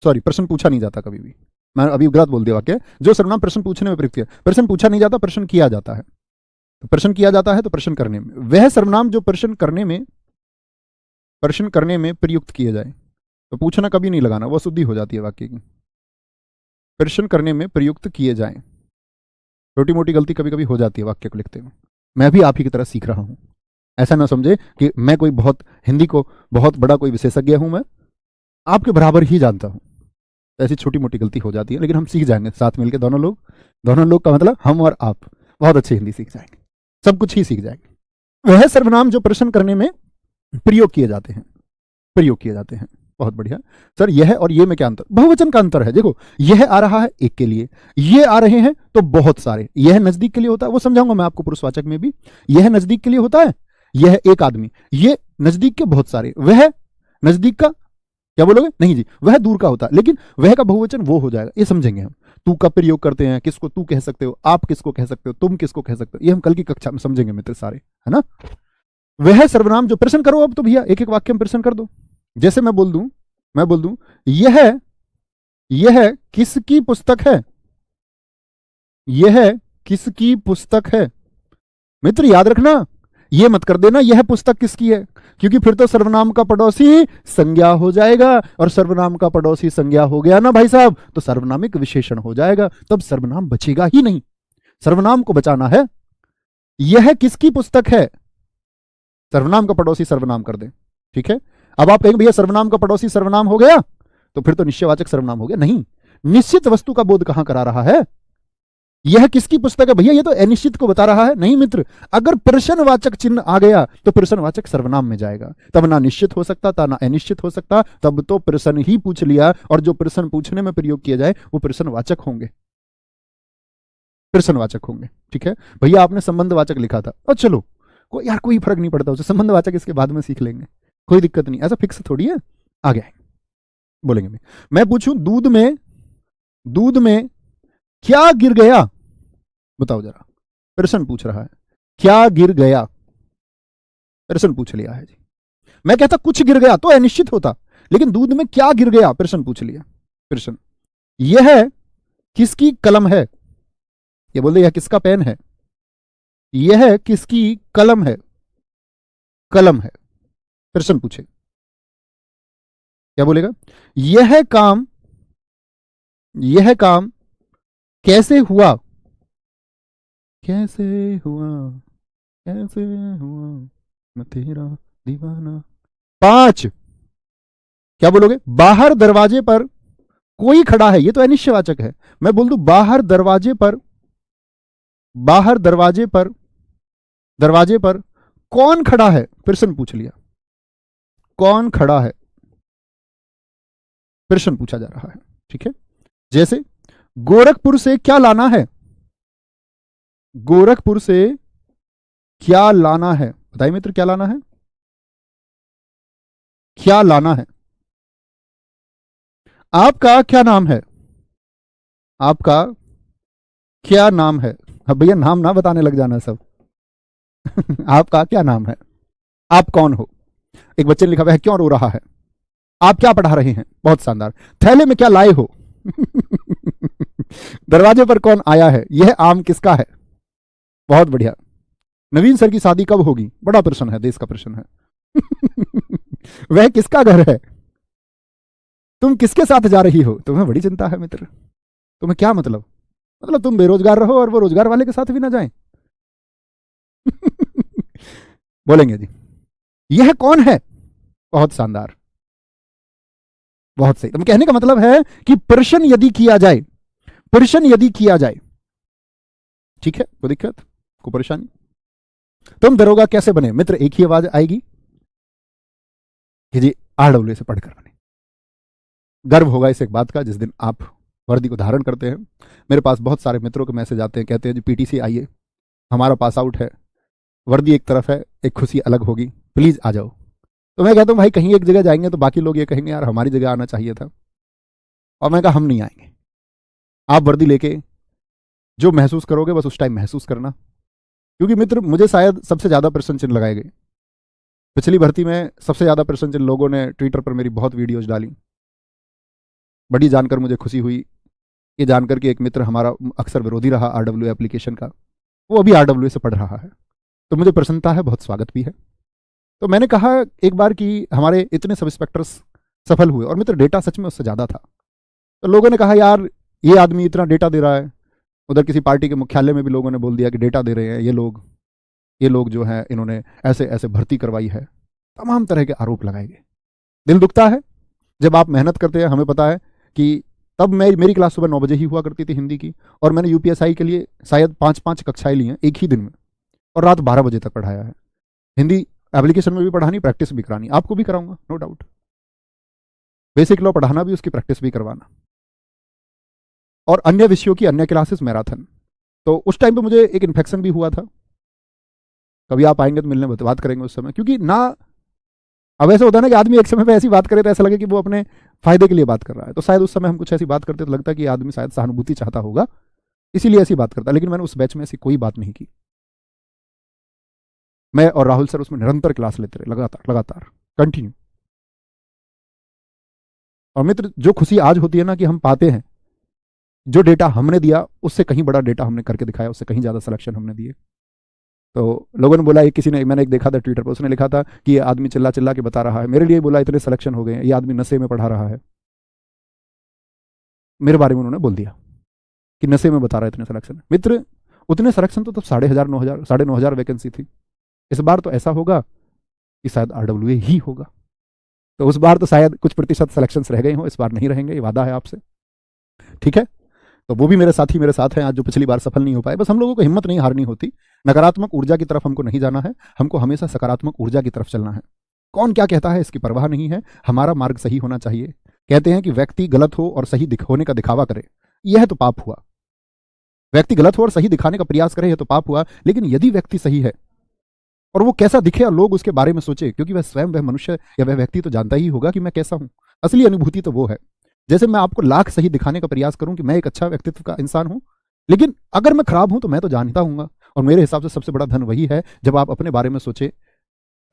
सॉरी प्रश्न पूछा नहीं जाता कभी भी, मैं अभी गलत बोल दिया वाक्य। जो सर्वनाम प्रश्न पूछने में प्रयुक्त किया, प्रश्न पूछा नहीं जाता, प्रश्न किया जाता है। तो प्रश्न किया जाता है तो प्रश्न करने में, वह सर्वनाम जो प्रश्न करने में प्रयुक्त किए जाए। तो पूछना कभी नहीं लगाना, वो शुद्धि हो जाती है वाक्य की। प्रश्न करने में प्रयुक्त किए जाएं। छोटी मोटी गलती कभी कभी हो जाती है वाक्य को लिखते हुए, मैं भी आप ही की तरह सीख रहा हूं। ऐसा ना समझे कि मैं कोई बहुत हिंदी को बहुत बड़ा कोई विशेषज्ञ हूं, मैं आपके बराबर ही जानता हूं। ऐसी छोटी मोटी गलती हो जाती है, लेकिन हम सीख जाएंगे साथ मिलकर, दोनों लोग का मतलब हम और आप बहुत अच्छी हिंदी सीख जाएंगे, सब कुछ ही सीख जाएंगे। वह सर्वनाम जो प्रश्न करने में प्रयोग किए जाते हैं, प्रयोग किए जाते हैं। बहुत बढ़िया सर, यह और ये में क्या अंतर? बहुवचन का अंतर है। देखो यह आ रहा है एक के लिए, ये आ रहे हैं तो बहुत सारे। यह नजदीक के लिए होता है, वो समझाऊंगा मैं आपको पुरुषवाचक में भी। यह नजदीक के लिए होता है, यह एक आदमी, ये नजदीक के बहुत सारे, वह नजदीक का क्या बोलोगे? नहीं जी, वह दूर का होता है, लेकिन वह का बहुवचन वो हो जाएगा, ये समझेंगे हम। तू का प्रयोग करते हैं, किसको तू कह सकते हो, आप किसको कह सकते हो, तुम किसको कह सकते हो, ये हम कल की कक्षा में समझेंगे मित्र सारे, है ना। वह सर्वनाम जो, प्रश्न करो अब तो भैया, एक एक वाक्य में प्रश्न कर दो। जैसे मैं बोल दूं यह किसकी पुस्तक है, यह किसकी पुस्तक है। मित्र याद रखना, यह मत कर देना यह पुस्तक किसकी है, क्योंकि फिर तो सर्वनाम का पड़ोसी संज्ञा हो जाएगा, और सर्वनाम का पड़ोसी संज्ञा हो गया ना भाई साहब, तो सर्वनामिक विशेषण हो जाएगा, तब सर्वनाम बचेगा ही नहीं। सर्वनाम को बचाना है। यह किसकी पुस्तक है, सर्वनाम का पड़ोसी सर्वनाम कर दे, ठीक है। अब आप कहेंगे भैया सर्वनाम का पड़ोसी सर्वनाम हो गया, तो फिर तो निश्चयवाचक सर्वनाम हो गया। नहीं, निश्चित वस्तु का बोध कहां करा रहा है? यह किसकी पुस्तक है भैया, ये तो अनिश्चित को बता रहा है। नहीं मित्र, अगर प्रश्नवाचक चिन्ह आ गया तो प्रश्नवाचक सर्वनाम में जाएगा, तब ना निश्चित हो सकता था ना अनिश्चित हो सकता, तब तो प्रश्न ही पूछ लिया, और जो प्रश्न पूछने में प्रयोग किया जाए वो प्रश्नवाचक होंगे, प्रश्नवाचक होंगे, ठीक है। भैया आपने संबंधवाचक लिखा था, और चलो यार कोई फर्क नहीं पड़ता, उसे संबंधवाचक इसके बाद में सीख लेंगे, कोई दिक्कत नहीं, ऐसा फिक्स थोड़ी है, आगे आएंगे बोलेंगे। मैं पूछूं दूध में क्या गिर गया, बताओ जरा। प्रश्न पूछ रहा है, क्या गिर गया, प्रश्न पूछ लिया है जी। मैं कहता कुछ गिर गया तो अनिश्चित होता, लेकिन दूध में क्या गिर गया, प्रश्न पूछ लिया। प्रश्न, यह किसकी कलम है, ये बोल दे यह किसका पेन है, यह किसकी कलम है, कलम है, प्रश्न पूछे, क्या बोलेगा? यह काम कैसे हुआ, कैसे हुआ, कैसे हुआ मैं तेरा दीवाना। 5, क्या बोलोगे? बाहर दरवाजे पर कोई खड़ा है, ये तो अनिश्चयवाचक है। मैं बोल दूं बाहर दरवाजे पर कौन खड़ा है, प्रश्न पूछ लिया, कौन खड़ा है, प्रश्न पूछा जा रहा है, ठीक है। जैसे गोरखपुर से क्या लाना है, गोरखपुर से क्या लाना है? बताइए मित्र, क्या लाना है? क्या लाना है? आपका क्या नाम है? आपका क्या नाम है? अब भैया नाम ना बताने लग जाना सब। आपका क्या नाम है? आप कौन हो? एक बच्चे ने लिखा हुआ है, क्यों रो रहा है? आप क्या पढ़ा रहे हैं? बहुत शानदार। थैले में क्या लाए हो? दरवाजे पर कौन आया है? यह आम किसका है? बहुत बढ़िया। नवीन सर की शादी कब होगी? बड़ा प्रश्न है, देश का प्रश्न है। वह किसका घर है? तुम किसके साथ जा रही हो? तुम्हें बड़ी चिंता है मित्र। तुम्हें क्या मतलब? मतलब तुम बेरोजगार रहो और वो रोजगार वाले के साथ भी ना जाएं। बोलेंगे जी। यह कौन है? बहुत शानदार, बहुत सही। तो कहने का मतलब है कि प्रश्न यदि किया जाए, प्रश्न यदि किया जाए, ठीक है, कोई दिक्कत, कोई परेशानी? तुम दरोगा कैसे बने? मित्र एक ही आवाज आएगी कि जी आरडब्ल्यू से पढ़कर बने। गर्व होगा इस एक बात का जिस दिन आप वर्दी को धारण करते हैं। मेरे पास बहुत सारे मित्रों के मैसेज आते हैं, कहते हैं जी पीटीसी आइए, हमारा पास आउट है, वर्दी एक तरफ है, एक खुशी अलग होगी, प्लीज आ जाओ। तो मैं कहता हूँ भाई कहीं एक जगह जाएंगे तो बाकी लोग ये कहेंगे यार हमारी जगह आना चाहिए था, और मैं कहा हम नहीं आएंगे। आप वर्दी लेके जो महसूस करोगे बस उस टाइम महसूस करना। क्योंकि मित्र मुझे शायद सबसे ज्यादा प्रश्न चिन्ह लगाए गए पिछली भर्ती में, सबसे ज्यादा प्रश्न चिन्ह लोगों ने ट्विटर पर मेरी बहुत वीडियोज डाली। बड़ी जानकर मुझे खुशी हुई, ये जानकर कि एक मित्र हमारा अक्सर विरोधी रहा आरडब्ल्यू एप्लीकेशन का, वो अभी आरडब्ल्यू से पढ़ रहा है, तो मुझे प्रसन्नता है, बहुत स्वागत भी है। तो मैंने कहा एक बार कि हमारे इतने सब इंस्पेक्टर्स सफल हुए और मित्र डेटा सच में उससे ज़्यादा था। तो लोगों ने कहा यार ये आदमी इतना डेटा दे रहा है, उधर किसी पार्टी के मुख्यालय में भी लोगों ने बोल दिया कि डेटा दे रहे हैं ये लोग जो है इन्होंने ऐसे ऐसे भर्ती करवाई है, तमाम तरह के आरोप लगाए गए। दिल दुखता है जब आप मेहनत करते हैं। हमें पता है कि तब मेरी क्लास सुबह 9 बजे ही हुआ करती थी हिंदी की, और मैंने यूपीएसआई के लिए शायद 5-5 कक्षाएं ली हैं एक ही दिन में, और रात 12 बजे तक पढ़ाया है। हिंदी एप्लीकेशन में भी पढ़ानी, प्रैक्टिस भी करानी, आपको भी कराऊंगा नो डाउट। बेसिक लॉ पढ़ाना भी, उसकी प्रैक्टिस भी करवाना, और अन्य विषयों की अन्य क्लासेस मैराथन। तो उस टाइम पे मुझे एक इन्फेक्शन भी हुआ था। कभी आप आएंगे तो मिलने बात करेंगे उस समय, क्योंकि ना अब ऐसा होता है ना कि आदमी एक समय पे ऐसी बात करे तो ऐसा लगे कि वो अपने फायदे के लिए बात कर रहा है। तो शायद उस समय हम कुछ ऐसी बात करते तो लगता है कि आदमी शायद सहानुभूति चाहता होगा, इसीलिए ऐसी बात करता। लेकिन मैंने उस बैच में ऐसी कोई बात नहीं की। मैं और राहुल सर उसमें निरंतर क्लास लेते रहे, लगातार लगातार कंटिन्यू। और मित्र जो खुशी आज होती है ना कि हम पाते हैं जो डेटा हमने दिया उससे कहीं बड़ा डेटा हमने करके दिखाया, उससे कहीं ज्यादा सिलेक्शन हमने दिए। तो लोगों ने बोला, एक किसी ने, मैंने एक देखा था ट्विटर पर, उसने लिखा था कि ये आदमी चिल्ला चिल्ला के बता रहा है, मेरे लिए बोला इतने सिलेक्शन हो गए, ये आदमी नशे में पढ़ा रहा है। मेरे बारे में उन्होंने बोल दिया कि नशे में बता रहा है इतने सिलेक्शन। मित्र उतने सिलेक्शन तो तब 1500 9,000 9,500 वैकेंसी थी। इस बार तो ऐसा होगा कि शायद आरडब्ल्यू ही होगा। तो उस बार तो शायद कुछ प्रतिशत सिलेक्शन रह गए हों, इस बार नहीं रहेंगे, ये वादा है आपसे, ठीक है? तो वो भी मेरे साथी मेरे साथ हैं आज, जो पिछली बार सफल नहीं हो पाए। बस हम लोगों को हिम्मत नहीं हारनी होती, नकारात्मक ऊर्जा की तरफ हमको नहीं जाना है, हमको हमेशा सकारात्मक ऊर्जा की तरफ चलना है। कौन क्या कहता है इसकी परवाह नहीं है, हमारा मार्ग सही होना चाहिए। कहते हैं कि व्यक्ति गलत हो और सही होने का दिखावा करे, यह तो पाप हुआ। व्यक्ति गलत हो और सही दिखाने का प्रयास करे, यह तो पाप हुआ। लेकिन यदि व्यक्ति सही है और वो कैसा दिखे और लोग उसके बारे में सोचे, क्योंकि वह स्वयं, वह मनुष्य या वह व्यक्ति तो जानता ही होगा कि मैं कैसा हूं। असली अनुभूति तो वो है। जैसे मैं आपको लाख सही दिखाने का प्रयास करूं कि मैं एक अच्छा व्यक्तित्व का इंसान हूं, लेकिन अगर मैं खराब हूं तो मैं तो जानता हूंगा। और मेरे हिसाब से सबसे बड़ा धन वही है जब आप अपने बारे में सोचे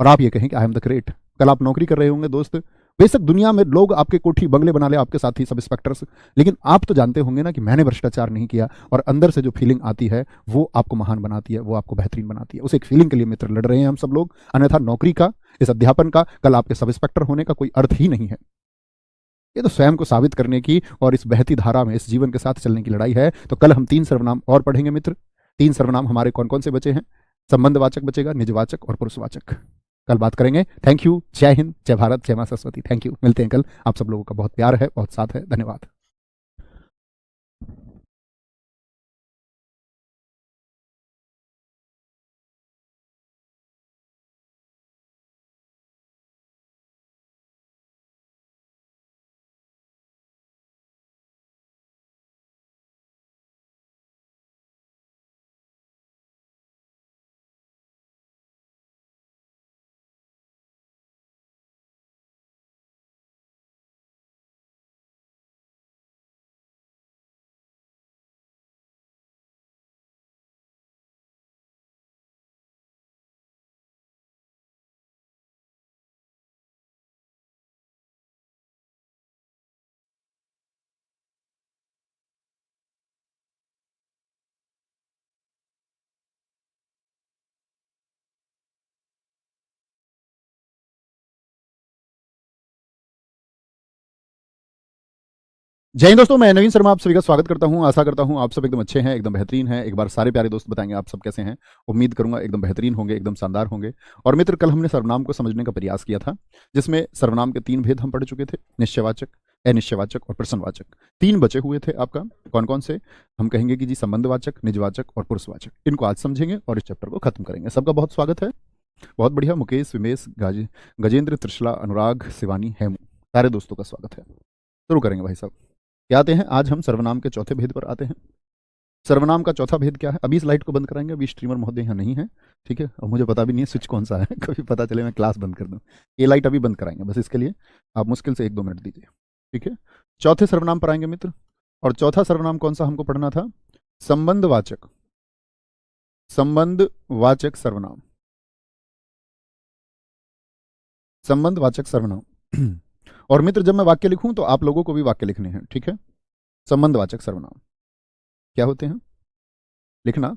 और आप ये कहें कि आई एम द ग्रेट। कल आप नौकरी कर रहे होंगे दोस्त, बेशक दुनिया में लोग आपके कोठी बंगले बना ले, आपके साथी सब इंस्पेक्टर्स, लेकिन आप तो जानते होंगे ना कि मैंने भ्रष्टाचार नहीं किया। और अंदर से जो फीलिंग आती है वो आपको महान बनाती है, वो आपको बेहतरीन बनाती है। उस एक फीलिंग के लिए मित्र लड़ रहे हैं हम सब लोग। अन्यथा नौकरी का, इस अध्यापन का, कल आपके सब इंस्पेक्टर होने का कोई अर्थ ही नहीं है। ये तो स्वयं को साबित करने की और इस बहती धारा में इस जीवन के साथ चलने की लड़ाई है। तो कल हम 3 सर्वनाम और पढ़ेंगे मित्र। 3 सर्वनाम हमारे कौन कौन से बचे हैं? संबंधवाचक बचेगा, निजवाचक और पुरुषवाचक। कल बात करेंगे। Thank you. जय हिंद, जय भारत, जय मां सरस्वती। Thank you. मिलते हैं कल। आप सब लोगों का बहुत प्यार है, बहुत साथ है। धन्यवाद। जय हिंद दोस्तों, मैं नवीन शर्मा आप सभी का स्वागत करता हूं। आशा करता हूं आप सब एकदम अच्छे हैं, एकदम बेहतरीन हैं। एक बार सारे प्यारे दोस्त बताएंगे आप सब कैसे हैं। उम्मीद करूंगा एकदम बेहतरीन होंगे, एकदम शानदार होंगे। और मित्र, कल हमने सर्वनाम को समझने का प्रयास किया था, जिसमें सर्वनाम के 3 भेद हम पढ़ चुके थे, निश्चयवाचक, अनिश्चयवाचक और प्रश्नवाचक। 3 बचे हुए थे आपका। कौन कौन से? हम कहेंगे कि जी संबंधवाचक, निजवाचक और पुरुषवाचक। इनको आज समझेंगे और इस चैप्टर को खत्म करेंगे। सबका बहुत स्वागत है, बहुत बढ़िया। मुकेश, विमेश, गजेंद्र, त्रिशला, अनुराग, शिवानी, हेमू, सारे दोस्तों का स्वागत है। शुरू करेंगे भाई साहब। क्या आते हैं? आज हम सर्वनाम के चौथे भेद पर आते हैं। सर्वनाम का चौथा भेद क्या है? अभी इस लाइट को बंद कराएंगे, अभी स्ट्रीमर महोदय यहाँ नहीं है, ठीक है। और मुझे पता भी नहीं है स्विच कौन सा है कभी पता चले मैं क्लास बंद कर दूँ। ये लाइट अभी बंद कराएंगे, बस इसके लिए आप मुश्किल से 1-2 मिनट दीजिए, ठीक है। चौथे सर्वनाम पर आएंगे मित्र। और चौथा सर्वनाम कौन सा हमको पढ़ना था? संबंधवाचक, संबंधवाचक सर्वनाम, संबंधवाचक सर्वनाम। और मित्र, जब मैं वाक्य लिखूं तो आप लोगों को भी वाक्य लिखने हैं, ठीक है। संबंधवाचक सर्वनाम क्या होते हैं? लिखना।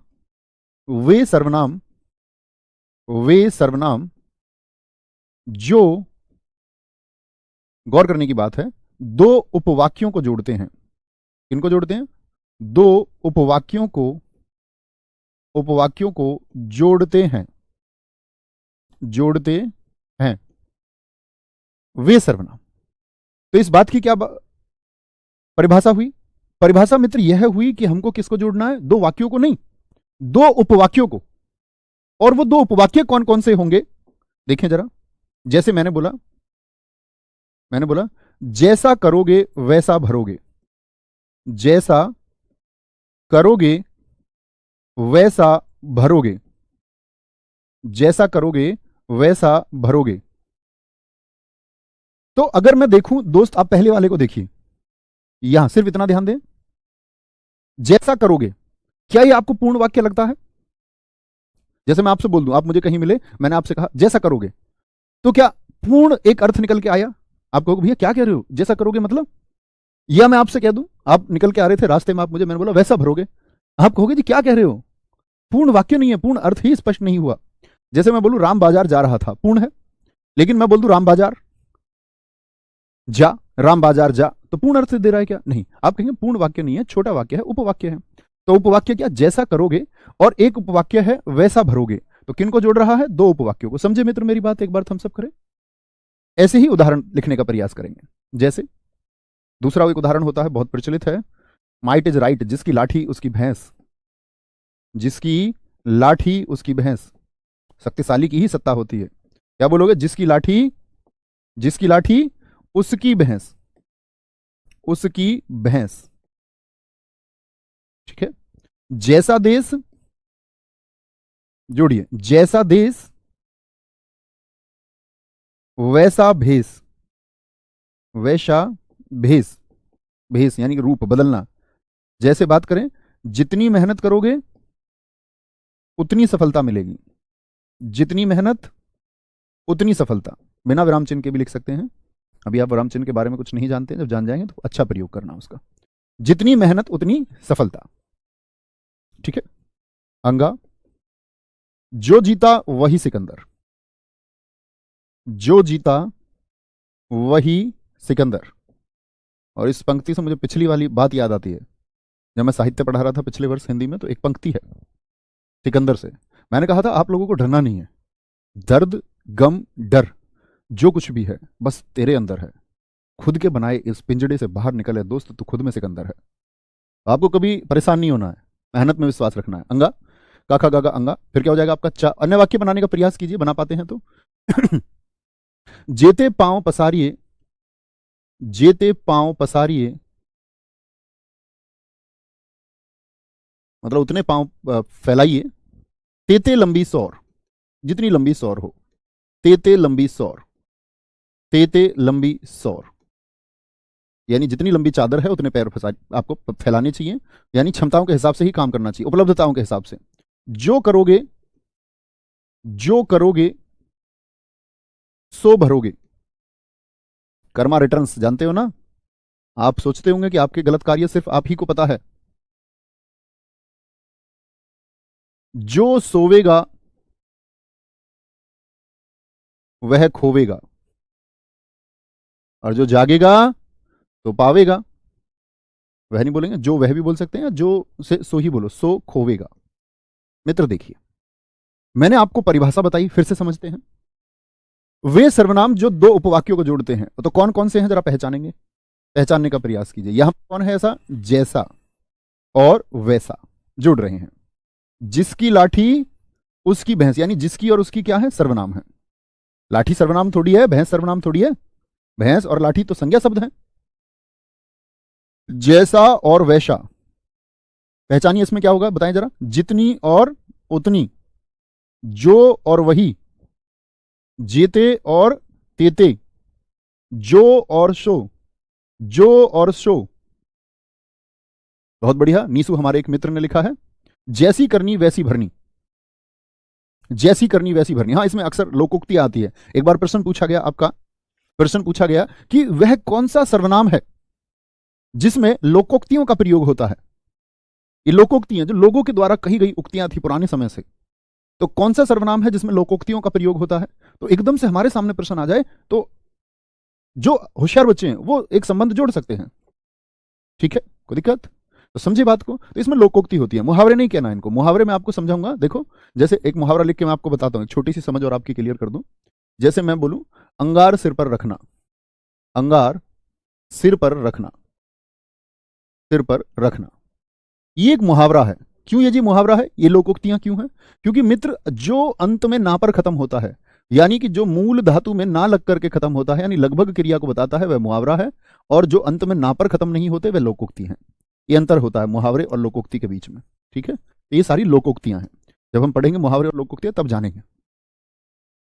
वे सर्वनाम, वे सर्वनाम जो, गौर करने की बात है, 2 उपवाक्यों को जोड़ते हैं। किनको जोड़ते हैं? 2 उपवाक्यों को, उपवाक्यों को जोड़ते हैं, जोड़ते हैं वे सर्वनाम। तो इस बात की क्या परिभाषा हुई? परिभाषा मित्र यह हुई कि हमको किसको जोड़ना है? 2 वाक्यों को नहीं, 2 उपवाक्यों को। और वो 2 उपवाक्य कौन कौन से होंगे देखें जरा। जैसे मैंने बोला जैसा करोगे वैसा भरोगे, जैसा करोगे वैसा भरोगे, जैसा करोगे वैसा भरोगे। तो अगर मैं देखूं दोस्त, आप पहले वाले को देखिए, यहां सिर्फ इतना ध्यान दें, जैसा करोगे, क्या ये आपको पूर्ण वाक्य लगता है? जैसे मैं आपसे बोल दूं, आप मुझे कहीं मिले, मैंने आपसे कहा जैसा करोगे, तो क्या पूर्ण एक अर्थ निकल के आया? आप कहोगे भैया क्या कह रहे हो, जैसा करोगे मतलब? या मैं आपसे कह दूं, आप निकल के आ रहे थे रास्ते में, आप मुझे, मैंने बोला वैसा भरोगे, आप कहोगे जी क्या कह रहे हो, पूर्ण वाक्य नहीं है, पूर्ण अर्थ ही स्पष्ट नहीं हुआ। जैसे मैं बोलूं राम बाजार जा रहा था, पूर्ण है। लेकिन मैं बोल दूं राम बाजार जा, राम बाजार जा, तो पूर्ण अर्थ दे रहा है क्या? नहीं। आप कहेंगे पूर्ण वाक्य नहीं है, छोटा वाक्य है, उपवाक्य है। तो उपवाक्य क्या? जैसा करोगे, और एक उपवाक्य है वैसा भरोगे। तो किन को जोड़ रहा है? 2 उपवाक्यों को। समझे मित्र मेरी बात? एक बार हम सब करें, ऐसे ही उदाहरण लिखने का प्रयास करेंगे। जैसे दूसरा एक उदाहरण होता है, बहुत प्रचलित है, माइट इज राइट, जिसकी लाठी उसकी भैंस, जिसकी लाठी उसकी भैंस। शक्तिशाली की ही सत्ता होती है। क्या बोलोगे? जिसकी लाठी, जिसकी लाठी उसकी भैंस, उसकी भैंस, ठीक है। जैसा देश, जोड़िए, जैसा देश वैसा भेष, वैसा भेष, भेष यानी कि रूप बदलना। जैसे बात करें, जितनी मेहनत करोगे उतनी सफलता मिलेगी, जितनी मेहनत उतनी सफलता। बिना विराम चिन्ह के भी लिख सकते हैं। अभी आप विराम चिन्ह के बारे में कुछ नहीं जानते हैं, जब जान जाएंगे तो अच्छा प्रयोग करना उसका। जितनी मेहनत उतनी सफलता, ठीक है। अंगा, जो जीता वही सिकंदर, जो जीता वही सिकंदर। और इस पंक्ति से मुझे पिछली वाली बात याद आती है। जब मैं साहित्य पढ़ा रहा था पिछले वर्ष हिंदी में, तो एक पंक्ति है सिकंदर से। मैंने कहा था आप लोगों को डरना नहीं है, दर्द, गम, डर, जो कुछ भी है बस तेरे अंदर है। खुद के बनाए इस पिंजड़े से बाहर निकले दोस्त, तू खुद में सिकंदर है। आपको कभी परेशान नहीं होना है, मेहनत में विश्वास रखना है। अंगा, काका गागा अंगा, फिर क्या हो जाएगा आपका चा। अन्य वाक्य बनाने का प्रयास कीजिए, बना पाते हैं तो। जेते पांव पसारिए, जेते पांव पसारिए, मतलब उतने पांव फैलाइए। तेते लंबी सौर, जितनी लंबी सौर हो, तेते लंबी सौर, तेते लंबी सौर, यानी जितनी लंबी चादर है उतने पैर आपको फैलाने चाहिए। यानी क्षमताओं के हिसाब से ही काम करना चाहिए, उपलब्धताओं के हिसाब से। जो करोगे, जो करोगे सो भरोगे। कर्मा रिटर्न्स जानते हो ना? आप सोचते होंगे कि आपके गलत कार्य सिर्फ आप ही को पता है। जो सोवेगा वह खोवेगा, और जो जागेगा तो पावेगा। वह नहीं बोलेंगे, जो वह भी बोल सकते हैं, या जो से सो ही बोलो, सो खोवेगा। मित्र देखिए, मैंने आपको परिभाषा बताई, फिर से समझते हैं। वे सर्वनाम जो दो उपवाक्यों को जोड़ते हैं, तो कौन कौन से हैं जरा पहचानेंगे, पहचानने का प्रयास कीजिए। यहां कौन है ऐसा, जैसा और वैसा जुड़ रहे हैं। जिसकी लाठी उसकी भैंस, यानी जिसकी और उसकी क्या है, सर्वनाम है। लाठी सर्वनाम थोड़ी है, भैंस सर्वनाम थोड़ी है। भैंस और लाठी तो संज्ञा शब्द है। जैसा और वैसा, पहचानिए इसमें क्या होगा, बताएं जरा। जितनी और उतनी, जो और वही, जेते और तेते, जो और सो, जो और सो। बहुत बढ़िया, नीसू हमारे एक मित्र ने लिखा है, जैसी करनी वैसी भरनी, जैसी करनी वैसी भरनी। हाँ, इसमें अक्सर लोकोक्ति आती है। एक बार प्रश्न पूछा गया, आपका प्रश्न पूछा गया कि वह कौन सा सर्वनाम है जिसमें लोकोक्तियों का प्रयोग होता है। ये लोकोक्तियां जो लोगों के द्वारा कही गई उक्तियां थी पुराने समय से, तो कौन सा सर्वनाम है जिसमें लोकोक्तियों का प्रयोग होता है। तो एकदम से हमारे सामने प्रश्न आ जाए तो जो होशियार बच्चे हैं वो एक संबंध जोड़ सकते हैं। ठीक है, कोई दिक्कत, तो समझे बात को। तो इसमें लोकोक्ति होती है, मुहावरे नहीं कहना इनको। मुहावरे में आपको समझाऊंगा। देखो, जैसे एक मुहावरा लिख के मैं आपको बताता हूं, छोटी सी समझ और आपकी क्लियर कर दूं। जैसे मैं बोलूं, अंगार सिर पर रखना, अंगार सिर पर रखना, सिर पर रखना, ये एक मुहावरा है। क्यों ये जी मुहावरा है, ये लोकोक्तियां क्यों हैं? क्योंकि मित्र, जो अंत में ना पर खत्म होता है, यानी कि जो मूल धातु में ना लग करके खत्म होता है, यानी लगभग क्रिया को बताता है, वह मुहावरा है। और जो अंत में ना पर खत्म नहीं होते, वह लोकोक्ति हैं। ये अंतर होता है मुहावरे और लोकोक्ति के बीच में। ठीक है, तो ये सारी लोकोक्तियां हैं। जब हम पढ़ेंगे मुहावरे और लोकोक्तियां तब जानेंगे।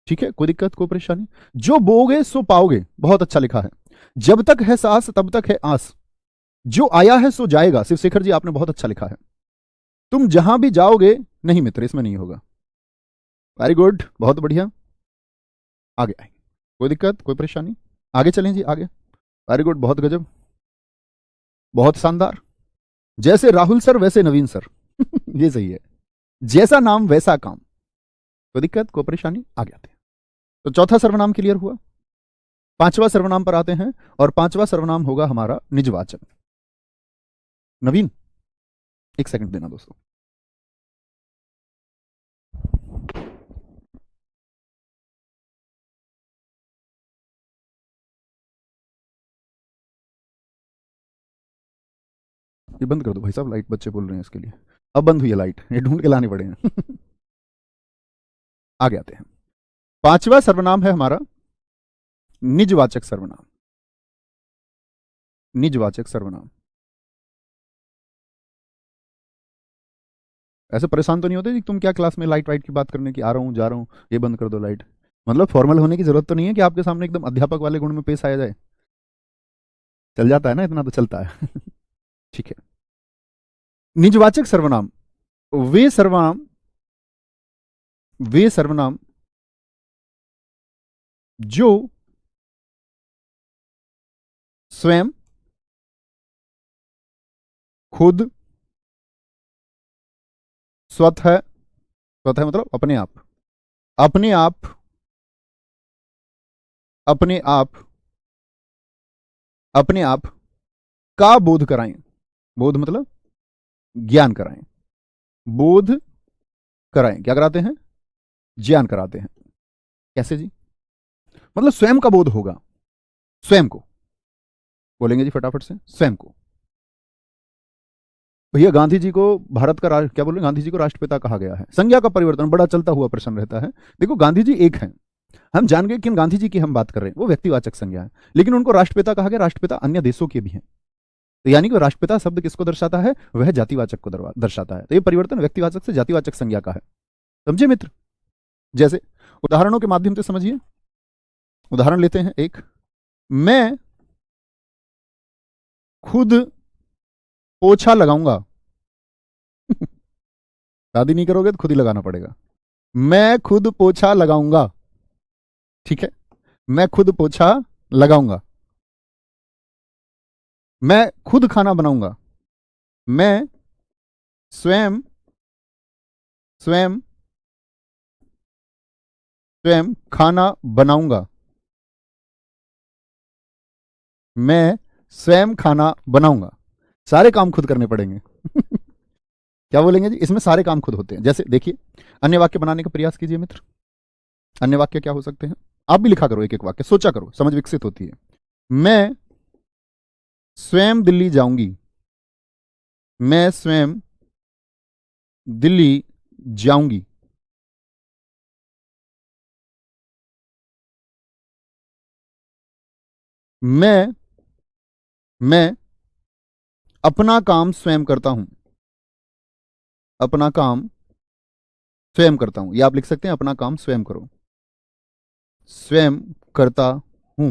ठीक है, कोई दिक्कत, कोई परेशानी। जो बोगे सो पाओगे, बहुत अच्छा लिखा है। जब तक है सांस तब तक है आस, जो आया है सो जाएगा। शिवशेखर जी, आपने बहुत अच्छा लिखा है। तुम जहां भी जाओगे, नहीं मित्र, इसमें नहीं होगा। वेरी गुड, बहुत बढ़िया, आगे आए, कोई दिक्कत, कोई परेशानी, आगे चलें जी, आगे। वेरी गुड, बहुत गजब, बहुत शानदार। जैसे राहुल सर वैसे नवीन सर ये सही है। जैसा नाम वैसा काम, कोई दिक्कत, कोई परेशानी, आगे आते हैं। तो चौथा सर्वनाम क्लियर हुआ। पांचवा सर्वनाम पर आते हैं, और पांचवा सर्वनाम होगा हमारा निजवाचक। नवीन, एक सेकंड देना दोस्तों। ये बंद कर दो भाई साहब, लाइट, बच्चे बोल रहे हैं इसके लिए। अब बंद हुई है लाइट, ये ढूंढ के लाने पड़े हैं आगे आते हैं। पांचवा सर्वनाम है हमारा निजवाचक सर्वनाम। निजवाचक सर्वनाम। ऐसे परेशान तो नहीं होते कि तुम क्या क्लास में लाइट वाइट की बात करने की, आ रहा हूं जा रहा हूं, ये बंद कर दो लाइट। मतलब फॉर्मल होने की जरूरत तो नहीं है कि आपके सामने एकदम अध्यापक वाले गुण में पेश आया जाए। चल जाता है ना, इतना तो चलता है ठीक है। निजवाचक सर्वनाम, वे सर्वनाम, वे सर्वनाम जो स्वयं, खुद, स्वतः, स्वतः मतलब अपने आप, अपने आप, अपने आप, अपने आप का बोध कराएं। बोध मतलब ज्ञान कराएं, बोध कराएं, क्या कराते हैं, ज्ञान कराते हैं। कैसे जी, मतलब स्वयं का बोध होगा, स्वयं को बोलेंगे जी फटाफट से, स्वयं को। भैया गांधी जी को भारत का क्या बोले, गांधी जी को राष्ट्रपिता कहा गया है। संज्ञा का परिवर्तन बड़ा चलता हुआ प्रश्न रहता है। देखो, गांधी जी एक हैं, हम जान गए किन गांधी जी की हम बात कर रहे हैं, वो व्यक्तिवाचक संज्ञा है। लेकिन उनको राष्ट्रपिता कहा गया, राष्ट्रपिता अन्य देशों के भी हैं। तो यानी कि राष्ट्रपिता शब्द किसको दर्शाता है, वह जातिवाचक को दर्शाता है। तो ये परिवर्तन व्यक्तिवाचक से जातिवाचक संज्ञा का है। समझे मित्र? जैसे उदाहरणों के माध्यम से समझिए। उदाहरण लेते हैं एक, मैं खुद पोछा लगाऊंगा शादी नहीं करोगे तो खुद ही लगाना पड़ेगा। मैं खुद पोछा लगाऊंगा, ठीक है, मैं खुद पोछा लगाऊंगा। मैं खुद खाना बनाऊंगा, मैं स्वयं, स्वयं, स्वयं खाना बनाऊंगा, मैं स्वयं खाना बनाऊंगा। सारे काम खुद करने पड़ेंगे। क्या बोलेंगे जी? इसमें सारे काम खुद होते हैं। जैसे देखिए, अन्य वाक्य बनाने का प्रयास कीजिए मित्र। अन्य वाक्य क्या हो सकते हैं? आप भी लिखा करो, एक एक वाक्य सोचा करो, समझ विकसित होती है। मैं स्वयं दिल्ली जाऊंगी। मैं स्वयं दिल्ली जाऊंगी। मैं अपना काम स्वयं करता हूं। अपना काम स्वयं करता हूं, या आप लिख सकते हैं अपना काम स्वयं करो। स्वयं करता हूं।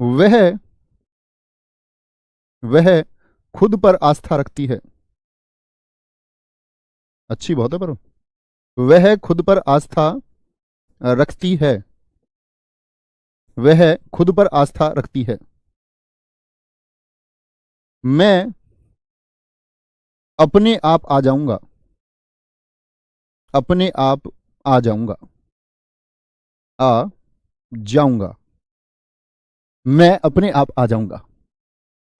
वह वह खुद पर आस्था रखती है। अच्छी बहुत है पर वह खुद पर आस्था रखती है। वह खुद पर आस्था रखती है। मैं अपने आप आ जाऊंगा। अपने आप आ जाऊंगा। आ जाऊंगा। मैं अपने आप आ जाऊंगा।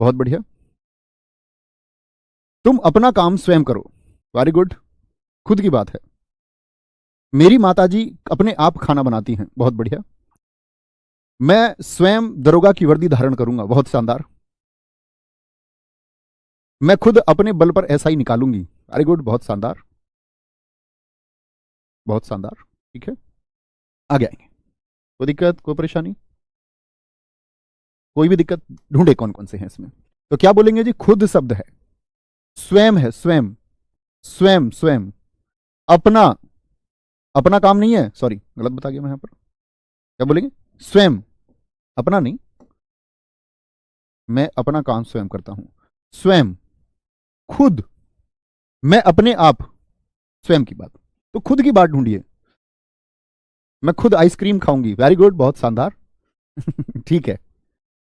बहुत बढ़िया। तुम अपना काम स्वयं करो। वेरी गुड, खुद की बात है। मेरी माताजी अपने आप खाना बनाती हैं। बहुत बढ़िया। मैं स्वयं दरोगा की वर्दी धारण करूंगा। बहुत शानदार। मैं खुद अपने बल पर ऐसा ही निकालूंगी। वेरी गुड, बहुत शानदार, बहुत शानदार। ठीक है, आगे आएंगे। कोई दिक्कत, कोई परेशानी, कोई भी दिक्कत? ढूंढे कौन कौन से हैं इसमें। तो क्या बोलेंगे जी? खुद शब्द है, स्वयं है, स्वयं स्वयं स्वयं। अपना, अपना काम नहीं है, सॉरी गलत बता गया मैं यहां पर। क्या बोलेंगे? स्वयं, अपना नहीं। मैं अपना काम स्वयं करता हूं। स्वयं, खुद, मैं अपने आप, स्वयं की बात। तो खुद की बात ढूंढिए। मैं खुद आइसक्रीम खाऊंगी। वेरी गुड, बहुत शानदार। ठीक है,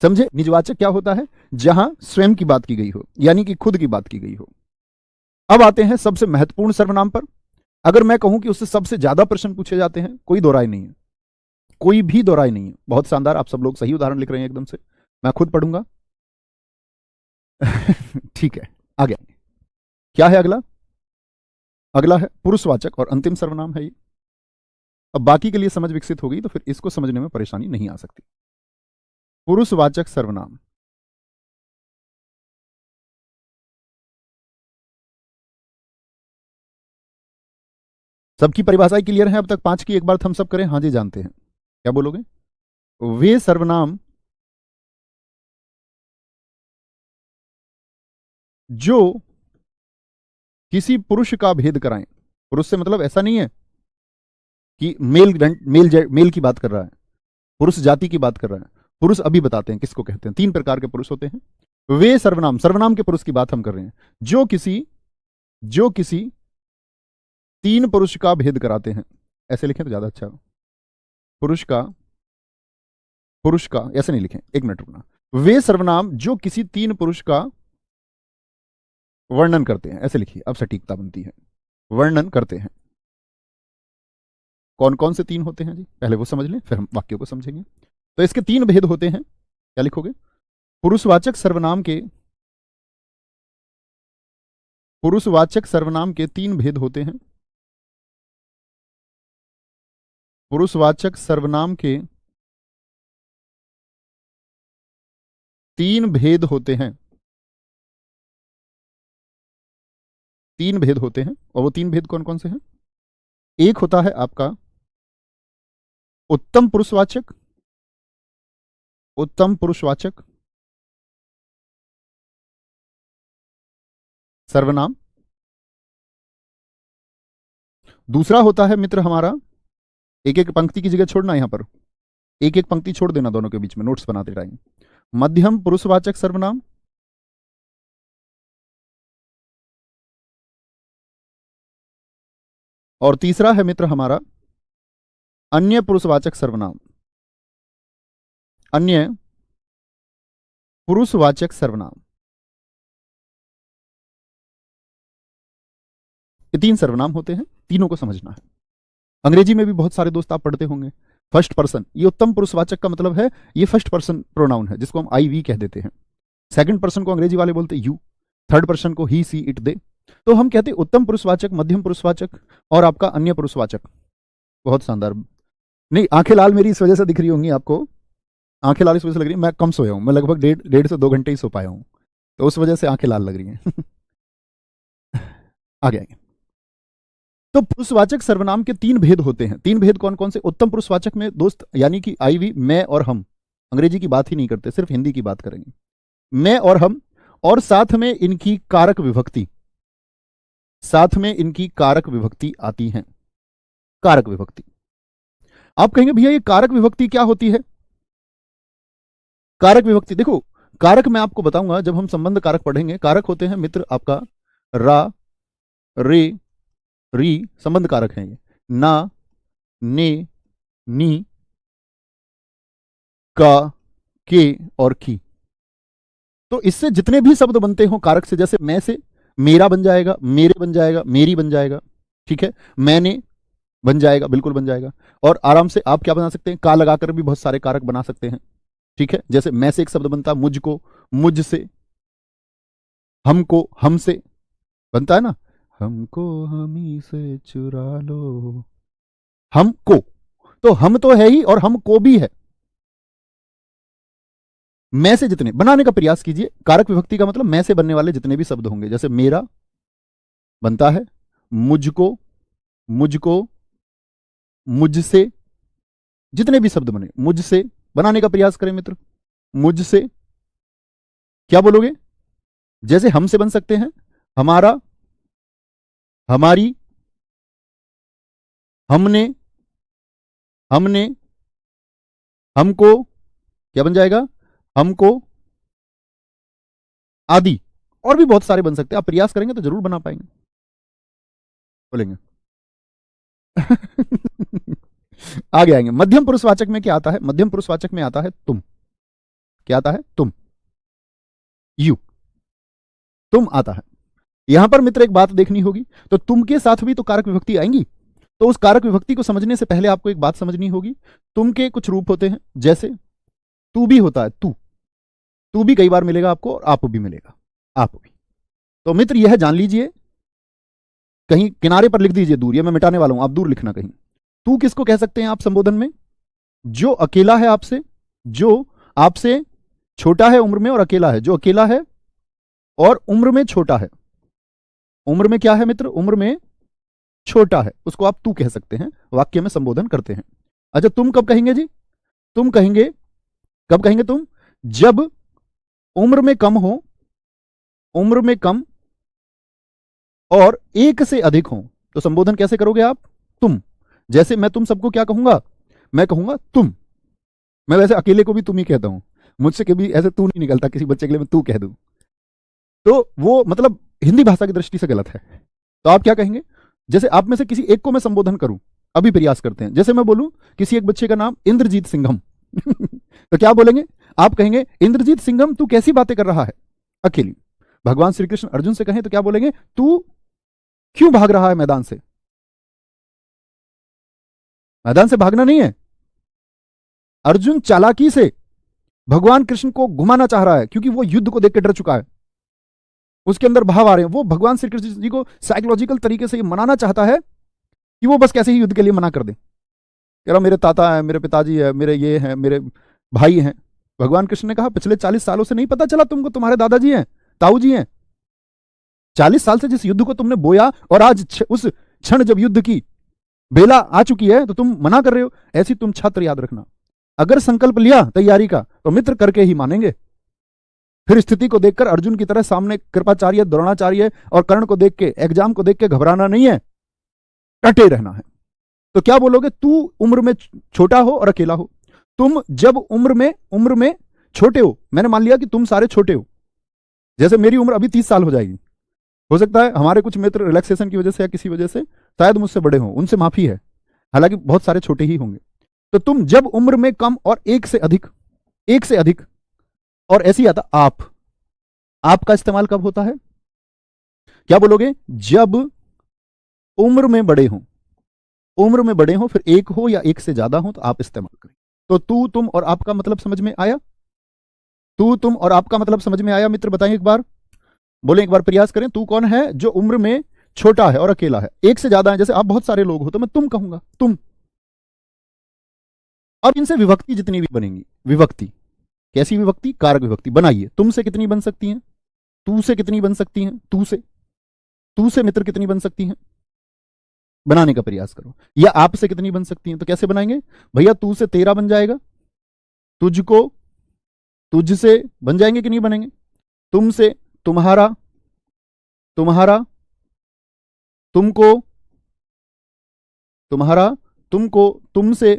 समझे? निजवाचक क्या होता है? जहां स्वयं की बात की गई हो, यानी कि खुद की बात की गई हो। अब आते हैं सबसे महत्वपूर्ण सर्वनाम पर। अगर मैं कहूं कि उससे सबसे ज्यादा प्रश्न पूछे जाते हैं, कोई दो राय नहीं है, कोई भी दो राय नहीं है। बहुत शानदार, आप सब लोग सही उदाहरण लिख रहे हैं एकदम से। मैं खुद पढ़ूंगा। ठीक है, आगे क्या है अगला? अगला है पुरुषवाचक और अंतिम सर्वनाम है ये। अब बाकी के लिए समझ विकसित होगी तो फिर इसको समझने में परेशानी नहीं आ सकती। पुरुषवाचक सर्वनाम। सबकी परिभाषाएं क्लियर है अब तक? पांच की एक बार थम्स अप करें। हाँ जी, जानते हैं। क्या बोलोगे? वे सर्वनाम जो किसी पुरुष का भेद कराएं। पुरुष से मतलब ऐसा नहीं है कि मेल की बात कर रहा है, पुरुष जाति की बात कर रहा है। पुरुष अभी बताते हैं किसको कहते हैं। तीन प्रकार के पुरुष होते हैं। वे सर्वनाम, सर्वनाम के पुरुष की बात हम कर रहे हैं, जो किसी तीन पुरुष का भेद कराते हैं। ऐसे लिखें तो ज्यादा अच्छा हो। पुरुष का ऐसे नहीं लिखें, एक मिनट रुकना। वे सर्वनाम जो किसी तीन पुरुष का वर्णन करते हैं, ऐसे लिखिए, अब सटीकता बनती है। वर्णन करते हैं। कौन कौन से तीन होते हैं जी, पहले वो समझ लें, फिर हम वाक्यों को समझेंगे। तो इसके तीन भेद होते हैं। क्या लिखोगे? पुरुषवाचक सर्वनाम के तीन भेद होते हैं। पुरुषवाचक सर्वनाम के तीन भेद होते हैं। तीन भेद होते हैं, और वो तीन भेद कौन कौन से हैं? एक होता है आपका उत्तम पुरुषवाचक। उत्तम पुरुषवाचक सर्वनाम। दूसरा होता है मित्र हमारा, एक एक पंक्ति की जगह छोड़ना, यहां पर एक एक पंक्ति छोड़ देना दोनों के बीच में नोट्स बनाते टाइम। मध्यम पुरुषवाचक सर्वनाम। और तीसरा है मित्र हमारा अन्य पुरुषवाचक सर्वनाम। अन्य पुरुषवाचक सर्वनाम। ये तीन सर्वनाम होते हैं, तीनों को समझना है। अंग्रेजी में भी बहुत सारे दोस्त आप पढ़ते होंगे। फर्स्ट पर्सन, ये उत्तम पुरुषवाचक का मतलब है, ये फर्स्ट पर्सन प्रोनाउन है, जिसको हम आई वी कह देते हैं। सेकंड पर्सन को अंग्रेजी वाले बोलते यू, थर्ड पर्सन को ही, सी, इट, दे। तो हम कहते उत्तम पुरुषवाचक, मध्यम पुरुषवाचक और आपका अन्य पुरुषवाचक। बहुत शानदार। नहीं, आंखें लाल मेरी इस वजह से दिख रही होंगी आपको, आंखें लाल इस वजह से लग रही है, मैं कम सोया हूं, मैं लगभग डेढ़ से 2 घंटे ही सो पाया हूं, तो उस वजह से आंखें लाल लग रही हैं। आगे आगे। तो पुरुषवाचक सर्वनाम के 3 भेद होते हैं। 3 भेद कौन कौन से? उत्तम पुरुषवाचक में दोस्त यानी कि आई, वी, मैं और हम, अंग्रेजी की बात ही नहीं करते, सिर्फ हिंदी की बात करेंगे। मैं और हम, और साथ में इनकी कारक विभक्ति, साथ में इनकी कारक विभक्ति आती है। कारक विभक्ति, आप कहेंगे भैया ये कारक विभक्ति क्या होती है? कारक विभक्ति देखो, कारक मैं आपको बताऊंगा जब हम संबंध कारक पढ़ेंगे। कारक होते हैं मित्र आपका रा, रे, री, संबंध कारक हैं ये, ना, ने, नी, का, के और की। तो इससे जितने भी शब्द बनते हो कारक से, जैसे मैं से मेरा बन जाएगा, मेरे बन जाएगा, मेरी बन जाएगा, ठीक है, मैंने बन जाएगा, बिल्कुल बन जाएगा। और आराम से आप क्या बना सकते हैं? का लगाकर भी बहुत सारे कारक बना सकते हैं, ठीक है। जैसे मैं से एक शब्द बनता है मुझको, मुझसे, हमको, हमसे बनता है ना, हमको हमी से चुरा लो, हमको। तो हम तो है ही और हमको भी है। मैं से जितने बनाने का प्रयास कीजिए। कारक विभक्ति का मतलब मैं से बनने वाले जितने भी शब्द होंगे, जैसे मेरा बनता है मुझको, मुझको, मुझसे, जितने भी शब्द बने मुझसे बनाने का प्रयास करें मित्र। मुझसे क्या बोलोगे? जैसे हमसे बन सकते हैं हमारा, हमारी, हमने, हमने, हमको, क्या बन जाएगा? हमको, आदि। और भी बहुत सारे बन सकते हैं, आप प्रयास करेंगे तो जरूर बना पाएंगे। बोलेंगे। आगे आएंगे। मध्यम पुरुषवाचक में क्या आता है? मध्यम पुरुषवाचक में आता है तुम। क्या आता है? तुम, यू, तुम आता है। यहां पर मित्र एक बात देखनी होगी, तो तुम के साथ भी तो कारक विभक्ति आएंगी। तो उस कारक विभक्ति को समझने से पहले आपको एक बात समझनी होगी। तुम के कुछ रूप होते हैं, जैसे तू भी होता है, तू भी कई बार मिलेगा आपको, और आप भी मिलेगा, आप भी। तो मित्र यह जान लीजिए, कहीं किनारे पर लिख दीजिए दूर, ये मैं मिटाने वाला हूं, आप दूर लिखना कहीं। तू किसको कह सकते हैं आप संबोधन में? जो अकेला है आपसे, जो आपसे छोटा है उम्र में और अकेला है, जो अकेला है और उम्र में छोटा है। उम्र में क्या है मित्र? उम्र में छोटा है, उसको आप तू कह सकते हैं, वाक्य में संबोधन करते हैं। अच्छा, तुम कब कहेंगे जी? तुम कहेंगे, कब कहेंगे तुम? जब उम्र में कम हो, उम्र में कम और 1 से अधिक हो। तो संबोधन कैसे करोगे आप? तुम। जैसे मैं तुम सबको क्या कहूंगा? मैं कहूंगा तुम। मैं वैसे अकेले को भी तुम ही कहता हूं, मुझसे कभी ऐसे तू नहीं निकलता, किसी बच्चे के लिए मैं तू कह दूं तो वो मतलब हिंदी भाषा की दृष्टि से गलत है। तो आप क्या कहेंगे? जैसे आप में से किसी एक को मैं संबोधन करूं, अभी प्रयास करते हैं। जैसे मैं बोलूं किसी एक बच्चे का नाम इंद्रजीत सिंघम तो क्या बोलेंगे आप? कहेंगे इंद्रजीत सिंघम तू कैसी बातें कर रहा है अकेली। भगवान श्री कृष्ण अर्जुन से कहें तो क्या बोलेंगे? तू क्यों भाग रहा है मैदान से? मैदान से भागना नहीं है, अर्जुन चालाकी से भगवान कृष्ण को घुमाना चाह रहा है, क्योंकि वो युद्ध को देख के डर चुका है, उसके अंदर भाव आ रहे हैं। वो भगवान श्री कृष्ण जी को साइकोलॉजिकल तरीके से ये मनाना चाहता है कि वो बस कैसे ही युद्ध के लिए मना कर दे। कह रहा मेरे ताता है, मेरे पिताजी है, मेरे ये हैं, मेरे भाई हैं। भगवान कृष्ण ने कहा पिछले 40 सालों से नहीं पता चला तुमको तुम्हारे दादाजी हैं, ताऊ जी हैं? 40 साल से जिस युद्ध को तुमने बोया और आज उस क्षण जब युद्ध की बेला आ चुकी है तो तुम मना कर रहे हो। ऐसी तुम छात्र याद रखना, अगर संकल्प लिया तैयारी का तो मित्र करके ही मानेंगे। फिर स्थिति को देखकर अर्जुन की तरह सामने कृपाचार्य, द्रोणाचार्य और कर्ण को देख के, एग्जाम को देख के घबराना नहीं है, डटे रहना है। तो क्या बोलोगे? तू उम्र में छोटा हो और अकेला हो। तुम जब उम्र में छोटे हो, मैंने मान लिया कि तुम सारे छोटे हो। जैसे मेरी उम्र अभी 30 साल हो जाएगी, हो सकता है हमारे कुछ मित्र रिलैक्सेशन की वजह से या किसी वजह से शायद मुझसे बड़े हों, उनसे माफी है, हालांकि बहुत सारे छोटे ही होंगे। तो तुम जब उम्र में कम और 1 से अधिक और ऐसी आता आप का इस्तेमाल कब होता है? क्या बोलोगे? जब उम्र में बड़े हो, फिर 1 हो या 1 से ज्यादा हो तो आप इस्तेमाल करें। तो तू, तुम और आपका मतलब समझ में आया? तू तुम और आपका मतलब समझ में आया मित्र? बताएं एक बार, बोले एक बार, प्रयास करें। तू कौन है? जो उम्र में छोटा है और अकेला है। एक से ज्यादा है, जैसे आप बहुत सारे लोग हो तो मैं तुम कहूंगा, तुम। अब इनसे विभक्ति जितनी भी बनेंगी, विभक्ति कैसी विभक्ति? कारक विभक्ति बनाइए। तुम से कितनी बन सकती हैं? तू से कितनी बन सकती हैं? तू से मित्र कितनी बन सकती हैं? बनाने का प्रयास करो। या आप से कितनी बन सकती हैं? तो कैसे बनाएंगे भैया? तू से तेरा बन जाएगा, तुझको तुझ से बन जाएंगे कि नहीं बनेंगे? तुम से तुम्हारा, तुम्हारा तुमको, तुम्हारा तुमको, तुमसे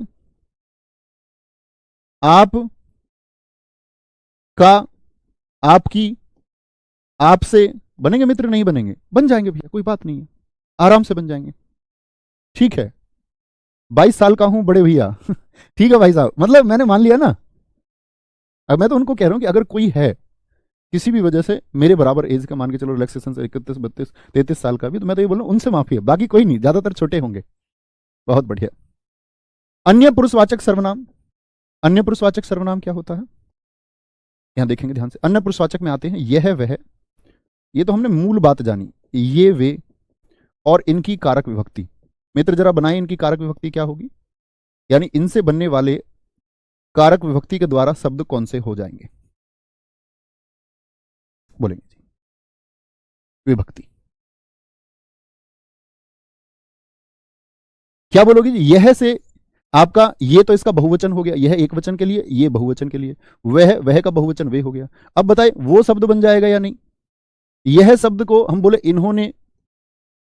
आप का, आपकी, आपसे बनेंगे मित्र? नहीं बनेंगे? बन जाएंगे भैया, कोई बात नहीं है, आराम से बन जाएंगे। ठीक है, 22 साल का हूं बड़े भैया ठीक है भाई साहब, मतलब मैंने मान लिया ना। अब मैं तो उनको कह रहा हूं कि अगर कोई है किसी भी वजह से मेरे बराबर एज का, मान के चलो रिलैक्सेशन से 31, 32, 33 साल का भी, तो मैं तो ये बोल रहा हूं उनसे माफी है, बाकी कोई नहीं, ज्यादातर छोटे होंगे। बहुत बढ़िया। अन्य पुरुषवाचक सर्वनाम, अन्य पुरुषवाचक सर्वनाम क्या होता है? यहां देखेंगे ध्यान से। अन्य पुरुषवाचक में आते हैं यह वह, ये तो हमने मूल बात जानी, ये वे और इनकी कारक विभक्ति। मित्र जरा बनाए इनकी कारक विभक्ति क्या होगी, यानी इनसे बनने वाले कारक विभक्ति के द्वारा शब्द कौन से हो जाएंगे? बोलेंगे जी विभक्ति। क्या बोलोगे जी? यह से आपका, ये तो इसका बहुवचन हो गया, यह एक वचन के लिए, ये बहुवचन के लिए, वह का बहुवचन वे हो गया। अब बताए वो शब्द बन जाएगा या नहीं? यह शब्द को हम बोले इन्होंने,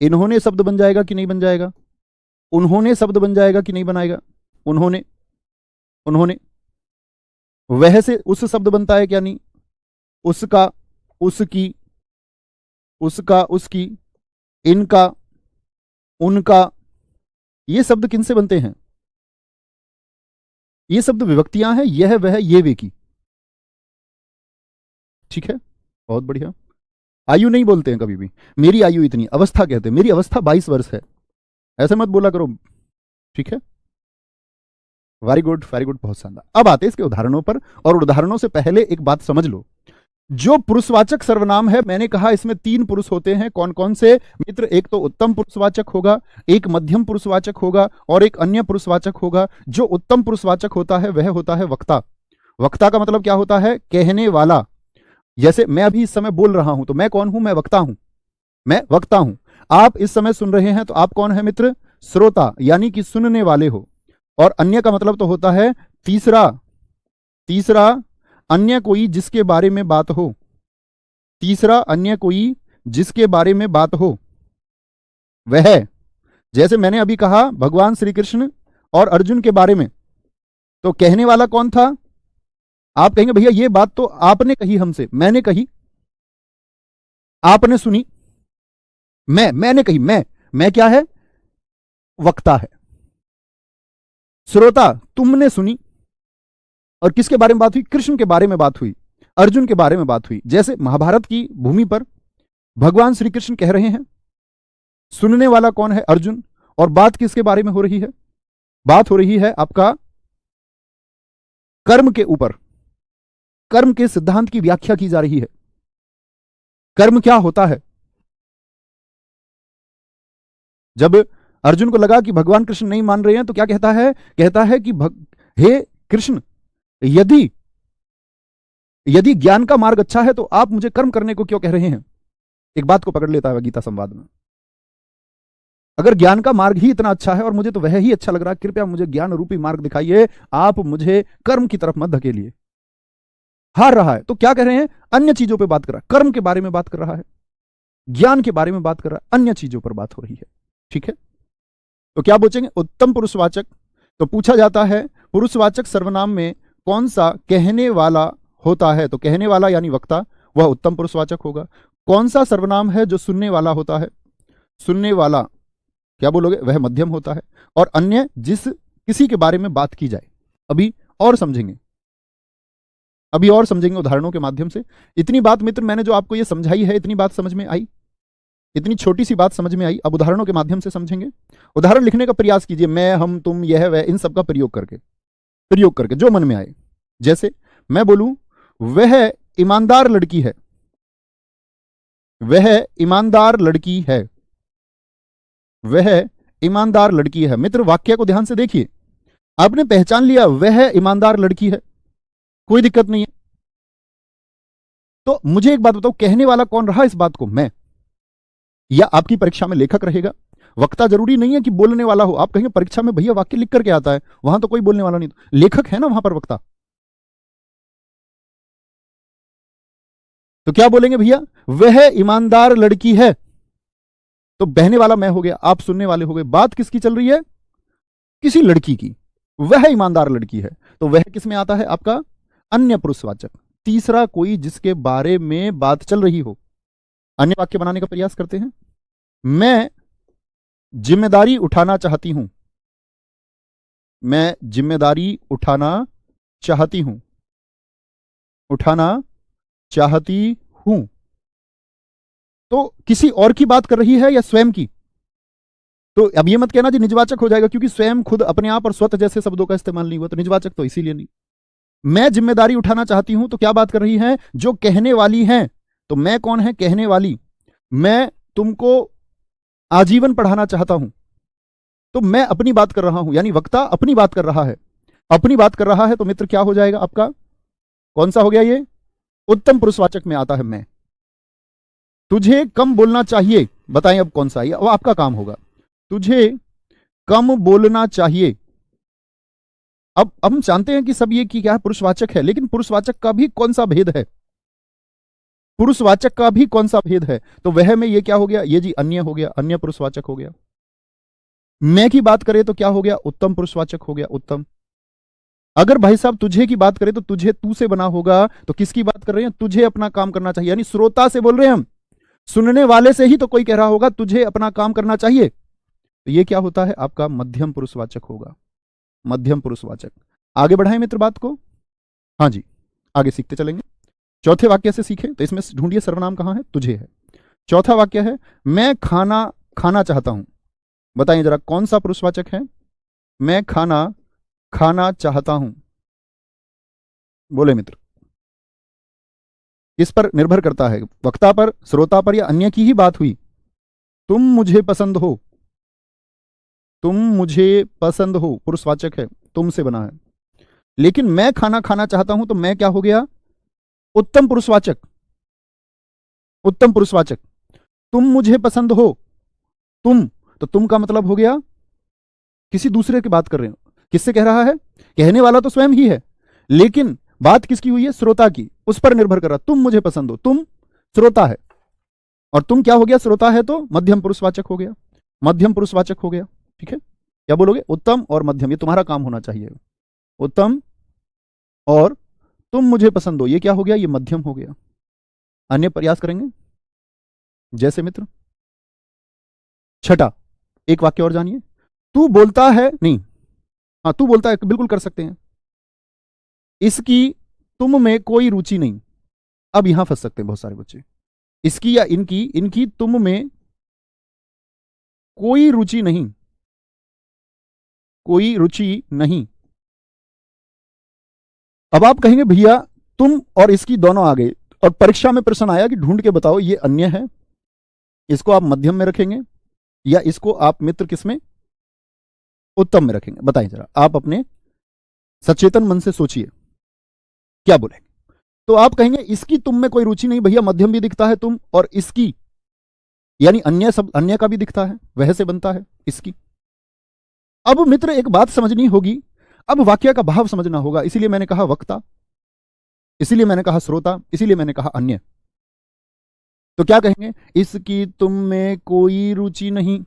इन्होंने शब्द बन जाएगा कि नहीं बन जाएगा? उन्होंने शब्द बन जाएगा कि नहीं बनाएगा? उन्होंने, उन्होंने। वह से उस शब्द बनता है क्या? नहीं। उसका, उसकी, उसका, उसकी, इनका, उनका, ये शब्द किन से बनते हैं? ये शब्द विभक्तियां हैं, यह वह ये वे की। ठीक है, बहुत बढ़िया। आयु नहीं बोलते हैं कभी भी, मेरी आयु इतनी, अवस्था कहते हैं, मेरी अवस्था 22 वर्ष है, ऐसे मत बोला करो। ठीक है, वेरी गुड, वेरी गुड, बहुत शानदार। अब आते हैं इसके उदाहरणों पर, और उदाहरणों से पहले एक बात समझ लो। जो पुरुषवाचक सर्वनाम है, मैंने कहा इसमें 3 पुरुष होते हैं। कौन कौन से मित्र? एक तो उत्तम पुरुषवाचक होगा, एक मध्यम पुरुषवाचक होगा, और एक अन्य पुरुषवाचक होगा। जो उत्तम पुरुषवाचक होता है वह होता है वक्ता। वक्ता का मतलब क्या होता है? कहने वाला। जैसे मैं अभी इस समय बोल रहा हूं, तो मैं कौन हूं? मैं वक्ता हूं, मैं वक्ता हूं। आप इस समय सुन रहे हैं, तो आप कौन है मित्र? श्रोता, यानी कि सुनने वाले हो। और अन्य का मतलब तो होता है तीसरा, तीसरा अन्य कोई जिसके बारे में बात हो, तीसरा अन्य कोई जिसके बारे में बात हो वह। जैसे मैंने अभी कहा भगवान श्री कृष्ण और अर्जुन के बारे में, तो कहने वाला कौन था? आप कहेंगे भैया ये बात तो आपने कही हमसे, मैंने कही, आपने सुनी, मैंने कही, मैं क्या है? वक्ता है। श्रोता, तुमने सुनी। और किसके बारे में बात हुई? कृष्ण के बारे में बात हुई, अर्जुन के बारे में बात हुई। जैसे महाभारत की भूमि पर भगवान श्री कृष्ण कह रहे हैं, सुनने वाला कौन है? अर्जुन। और बात किसके बारे में हो रही है? बात हो रही है आपका कर्म के ऊपर, कर्म के सिद्धांत की व्याख्या की जा रही है। कर्म क्या होता है? जब अर्जुन को लगा कि भगवान कृष्ण नहीं मान रहे हैं, तो क्या कहता है? कहता है कि हे कृष्ण, यदि यदि ज्ञान का मार्ग अच्छा है, तो आप मुझे कर्म करने को क्यों कह रहे हैं? एक बात को पकड़ लेता है गीता संवाद में, अगर ज्ञान का मार्ग ही इतना अच्छा है और मुझे तो वह ही अच्छा लग रहा है, कृपया मुझे ज्ञान रूपी मार्ग दिखाइए, आप मुझे कर्म की तरफ मत धकेलिए। हार रहा है तो क्या कह रहे हैं? अन्य चीजों पे बात कर रहा है, कर्म के बारे में बात कर रहा है, ज्ञान के बारे में बात कर रहा है, अन्य चीजों पर बात हो रही है। ठीक है, तो क्या पूछेंगे? उत्तम पुरुषवाचक। तो पूछा जाता है पुरुषवाचक सर्वनाम में कौन सा कहने वाला होता है? तो कहने वाला यानी वक्ता, वह उत्तम पुरुषवाचक होगा। कौन सा सर्वनाम है जो सुनने वाला होता है? सुनने वाला, क्या बोलोगे? वह मध्यम होता है। और अन्य जिस किसी के बारे में बात की जाए। अभी और समझेंगे, अभी और समझेंगे उदाहरणों के माध्यम से। इतनी बात मित्र मैंने जो आपको ये समझाई है, इतनी बात समझ में आई? इतनी छोटी सी बात समझ में आई? अब उदाहरणों के माध्यम से समझेंगे। उदाहरण लिखने का प्रयास कीजिए, मैं, हम, तुम, यह, वह, इन सब का प्रयोग करके जो मन में आए। जैसे मैं बोलूं वह ईमानदार लड़की है, वह ईमानदार लड़की है, वह ईमानदार लड़की है। मित्र वाक्य को ध्यान से देखिए, आपने पहचान लिया वह ईमानदार लड़की है, कोई दिक्कत नहीं है। तो मुझे एक बात बताओ, कहने वाला कौन रहा इस बात को, मैं या आपकी परीक्षा में लेखक रहेगा? वक्ता जरूरी नहीं है कि बोलने वाला हो। आप कहेंगे परीक्षा में भैया वाक्य लिख करके आता है, वहां तो कोई बोलने वाला नहीं, तो लेखक है ना वहां पर वक्ता। तो क्या बोलेंगे भैया, वह ईमानदार लड़की है, तो बहने वाला मैं हो गया, आप सुनने वाले हो गए। बात किसकी चल रही है? किसी लड़की की। वह ईमानदार लड़की है, तो वह किस में आता है आपका? अन्य पुरुषवाचक। तीसरा कोई जिसके बारे में बात चल रही हो। अन्य वाक्य बनाने का प्रयास करते हैं। मैं जिम्मेदारी उठाना चाहती हूं, मैं जिम्मेदारी उठाना चाहती हूं, उठाना चाहती हूं। तो किसी और की बात कर रही है या स्वयं की? तो अब ये मत कहना जी निजवाचक हो जाएगा, क्योंकि स्वयं, खुद, अपने आप और स्वतः जैसे शब्दों का इस्तेमाल नहीं हुआ, तो निजवाचक तो इसीलिए नहीं। मैं जिम्मेदारी उठाना चाहती हूं, तो क्या बात कर रही है? जो कहने वाली है। तो मैं कौन है? कहने वाली। मैं तुमको आजीवन पढ़ाना चाहता हूं, तो मैं अपनी बात कर रहा हूं, यानी वक्ता अपनी बात कर रहा है। अपनी बात कर रहा है तो मित्र क्या हो जाएगा आपका? कौन सा हो गया ये? उत्तम पुरुषवाचक में आता है मैं। तुझे कम बोलना चाहिए, बताएं अब कौन सा है? वो आपका काम होगा। तुझे कम बोलना चाहिए। अब हम जानते हैं कि सब ये कि क्या है, पुरुषवाचक है, लेकिन पुरुषवाचक का भी कौन सा भेद है? पुरुषवाचक का भी कौन सा भेद है? तो वह में ये क्या हो गया? ये जी अन्य हो गया, अन्य पुरुषवाचक हो गया। मैं की बात करें तो क्या हो गया? उत्तम पुरुषवाचक हो गया, उत्तम। अगर भाई साहब तुझे की बात करें तो तुझे तू से बना होगा, तो किसकी बात कर रहे हैं? तुझे अपना काम करना चाहिए, यानी श्रोता से बोल रहे हैं हम। सुनने वाले से ही तो कोई कह रहा होगा तुझे अपना काम करना चाहिए, तो ये क्या होता है आपका? मध्यम पुरुषवाचक होगा, मध्यम पुरुषवाचक। आगे बढ़ाएं मित्र बात को। हाँ जी, आगे सीखते चलेंगे। चौथे वाक्य से सीखें, तो इसमें ढूंढिए सर्वनाम कहां है? तुझे है। चौथा वाक्य है मैं खाना खाना चाहता हूं। बताइए जरा कौन सा पुरुषवाचक है? मैं खाना खाना चाहता हूं। बोले मित्र, किस पर निर्भर करता है? वक्ता पर, श्रोता पर, या अन्य की ही बात हुई? तुम मुझे पसंद हो, तुम मुझे पसंद हो पुरुषवाचक है, तुम से बना है। लेकिन मैं खाना खाना चाहता हूं, तो मैं क्या हो गया? उत्तम पुरुषवाचक, उत्तम पुरुषवाचक। तुम मुझे पसंद हो, तुम, तो तुम का मतलब हो गया किसी दूसरे की बात कर रहे हो। किससे कह रहा है? कहने वाला तो स्वयं ही है, लेकिन बात किसकी हुई है? श्रोता की। उस पर निर्भर कर रहा, तुम मुझे पसंद हो, तुम श्रोता है, और तुम क्या हो गया? श्रोता है, तो मध्यम पुरुषवाचक हो गया, मध्यम पुरुषवाचक हो गया। ठीक है, क्या बोलोगे? उत्तम और मध्यम, ये तुम्हारा काम होना चाहिए। उत्तम और तुम मुझे पसंद हो, ये क्या हो गया? ये मध्यम हो गया। अन्य प्रयास करेंगे जैसे मित्र। छठा, एक वाक्य और जानिए। तू बोलता है, नहीं, हाँ तू बोलता है, बिल्कुल कर सकते हैं। इसकी तुम में कोई रुचि नहीं। अब यहां फंस सकते हैं बहुत सारे बच्चे। इसकी या इनकी, इनकी तुम में कोई रुचि नहीं, कोई रुचि नहीं। अब आप कहेंगे भैया तुम और इसकी दोनों आ गए, और परीक्षा में प्रश्न आया कि ढूंढ के बताओ ये अन्य है, इसको आप मध्यम में रखेंगे या इसको आप मित्र किस में? उत्तम में रखेंगे। बताइए जरा, आप अपने सचेतन मन से सोचिए क्या बोलेंगे। तो आप कहेंगे इसकी तुम में कोई रुचि नहीं, भैया मध्यम भी दिखता है तुम, और इसकी यानी अन्य, सब अन्य का भी दिखता है, वह से बनता है इसकी। अब मित्र एक बात समझनी होगी, अब वाक्य का भाव समझना होगा, इसीलिए मैंने कहा वक्ता, इसीलिए मैंने कहा श्रोता, इसीलिए मैंने कहा अन्य। तो क्या कहेंगे? इसकी तुम में कोई रुचि नहीं,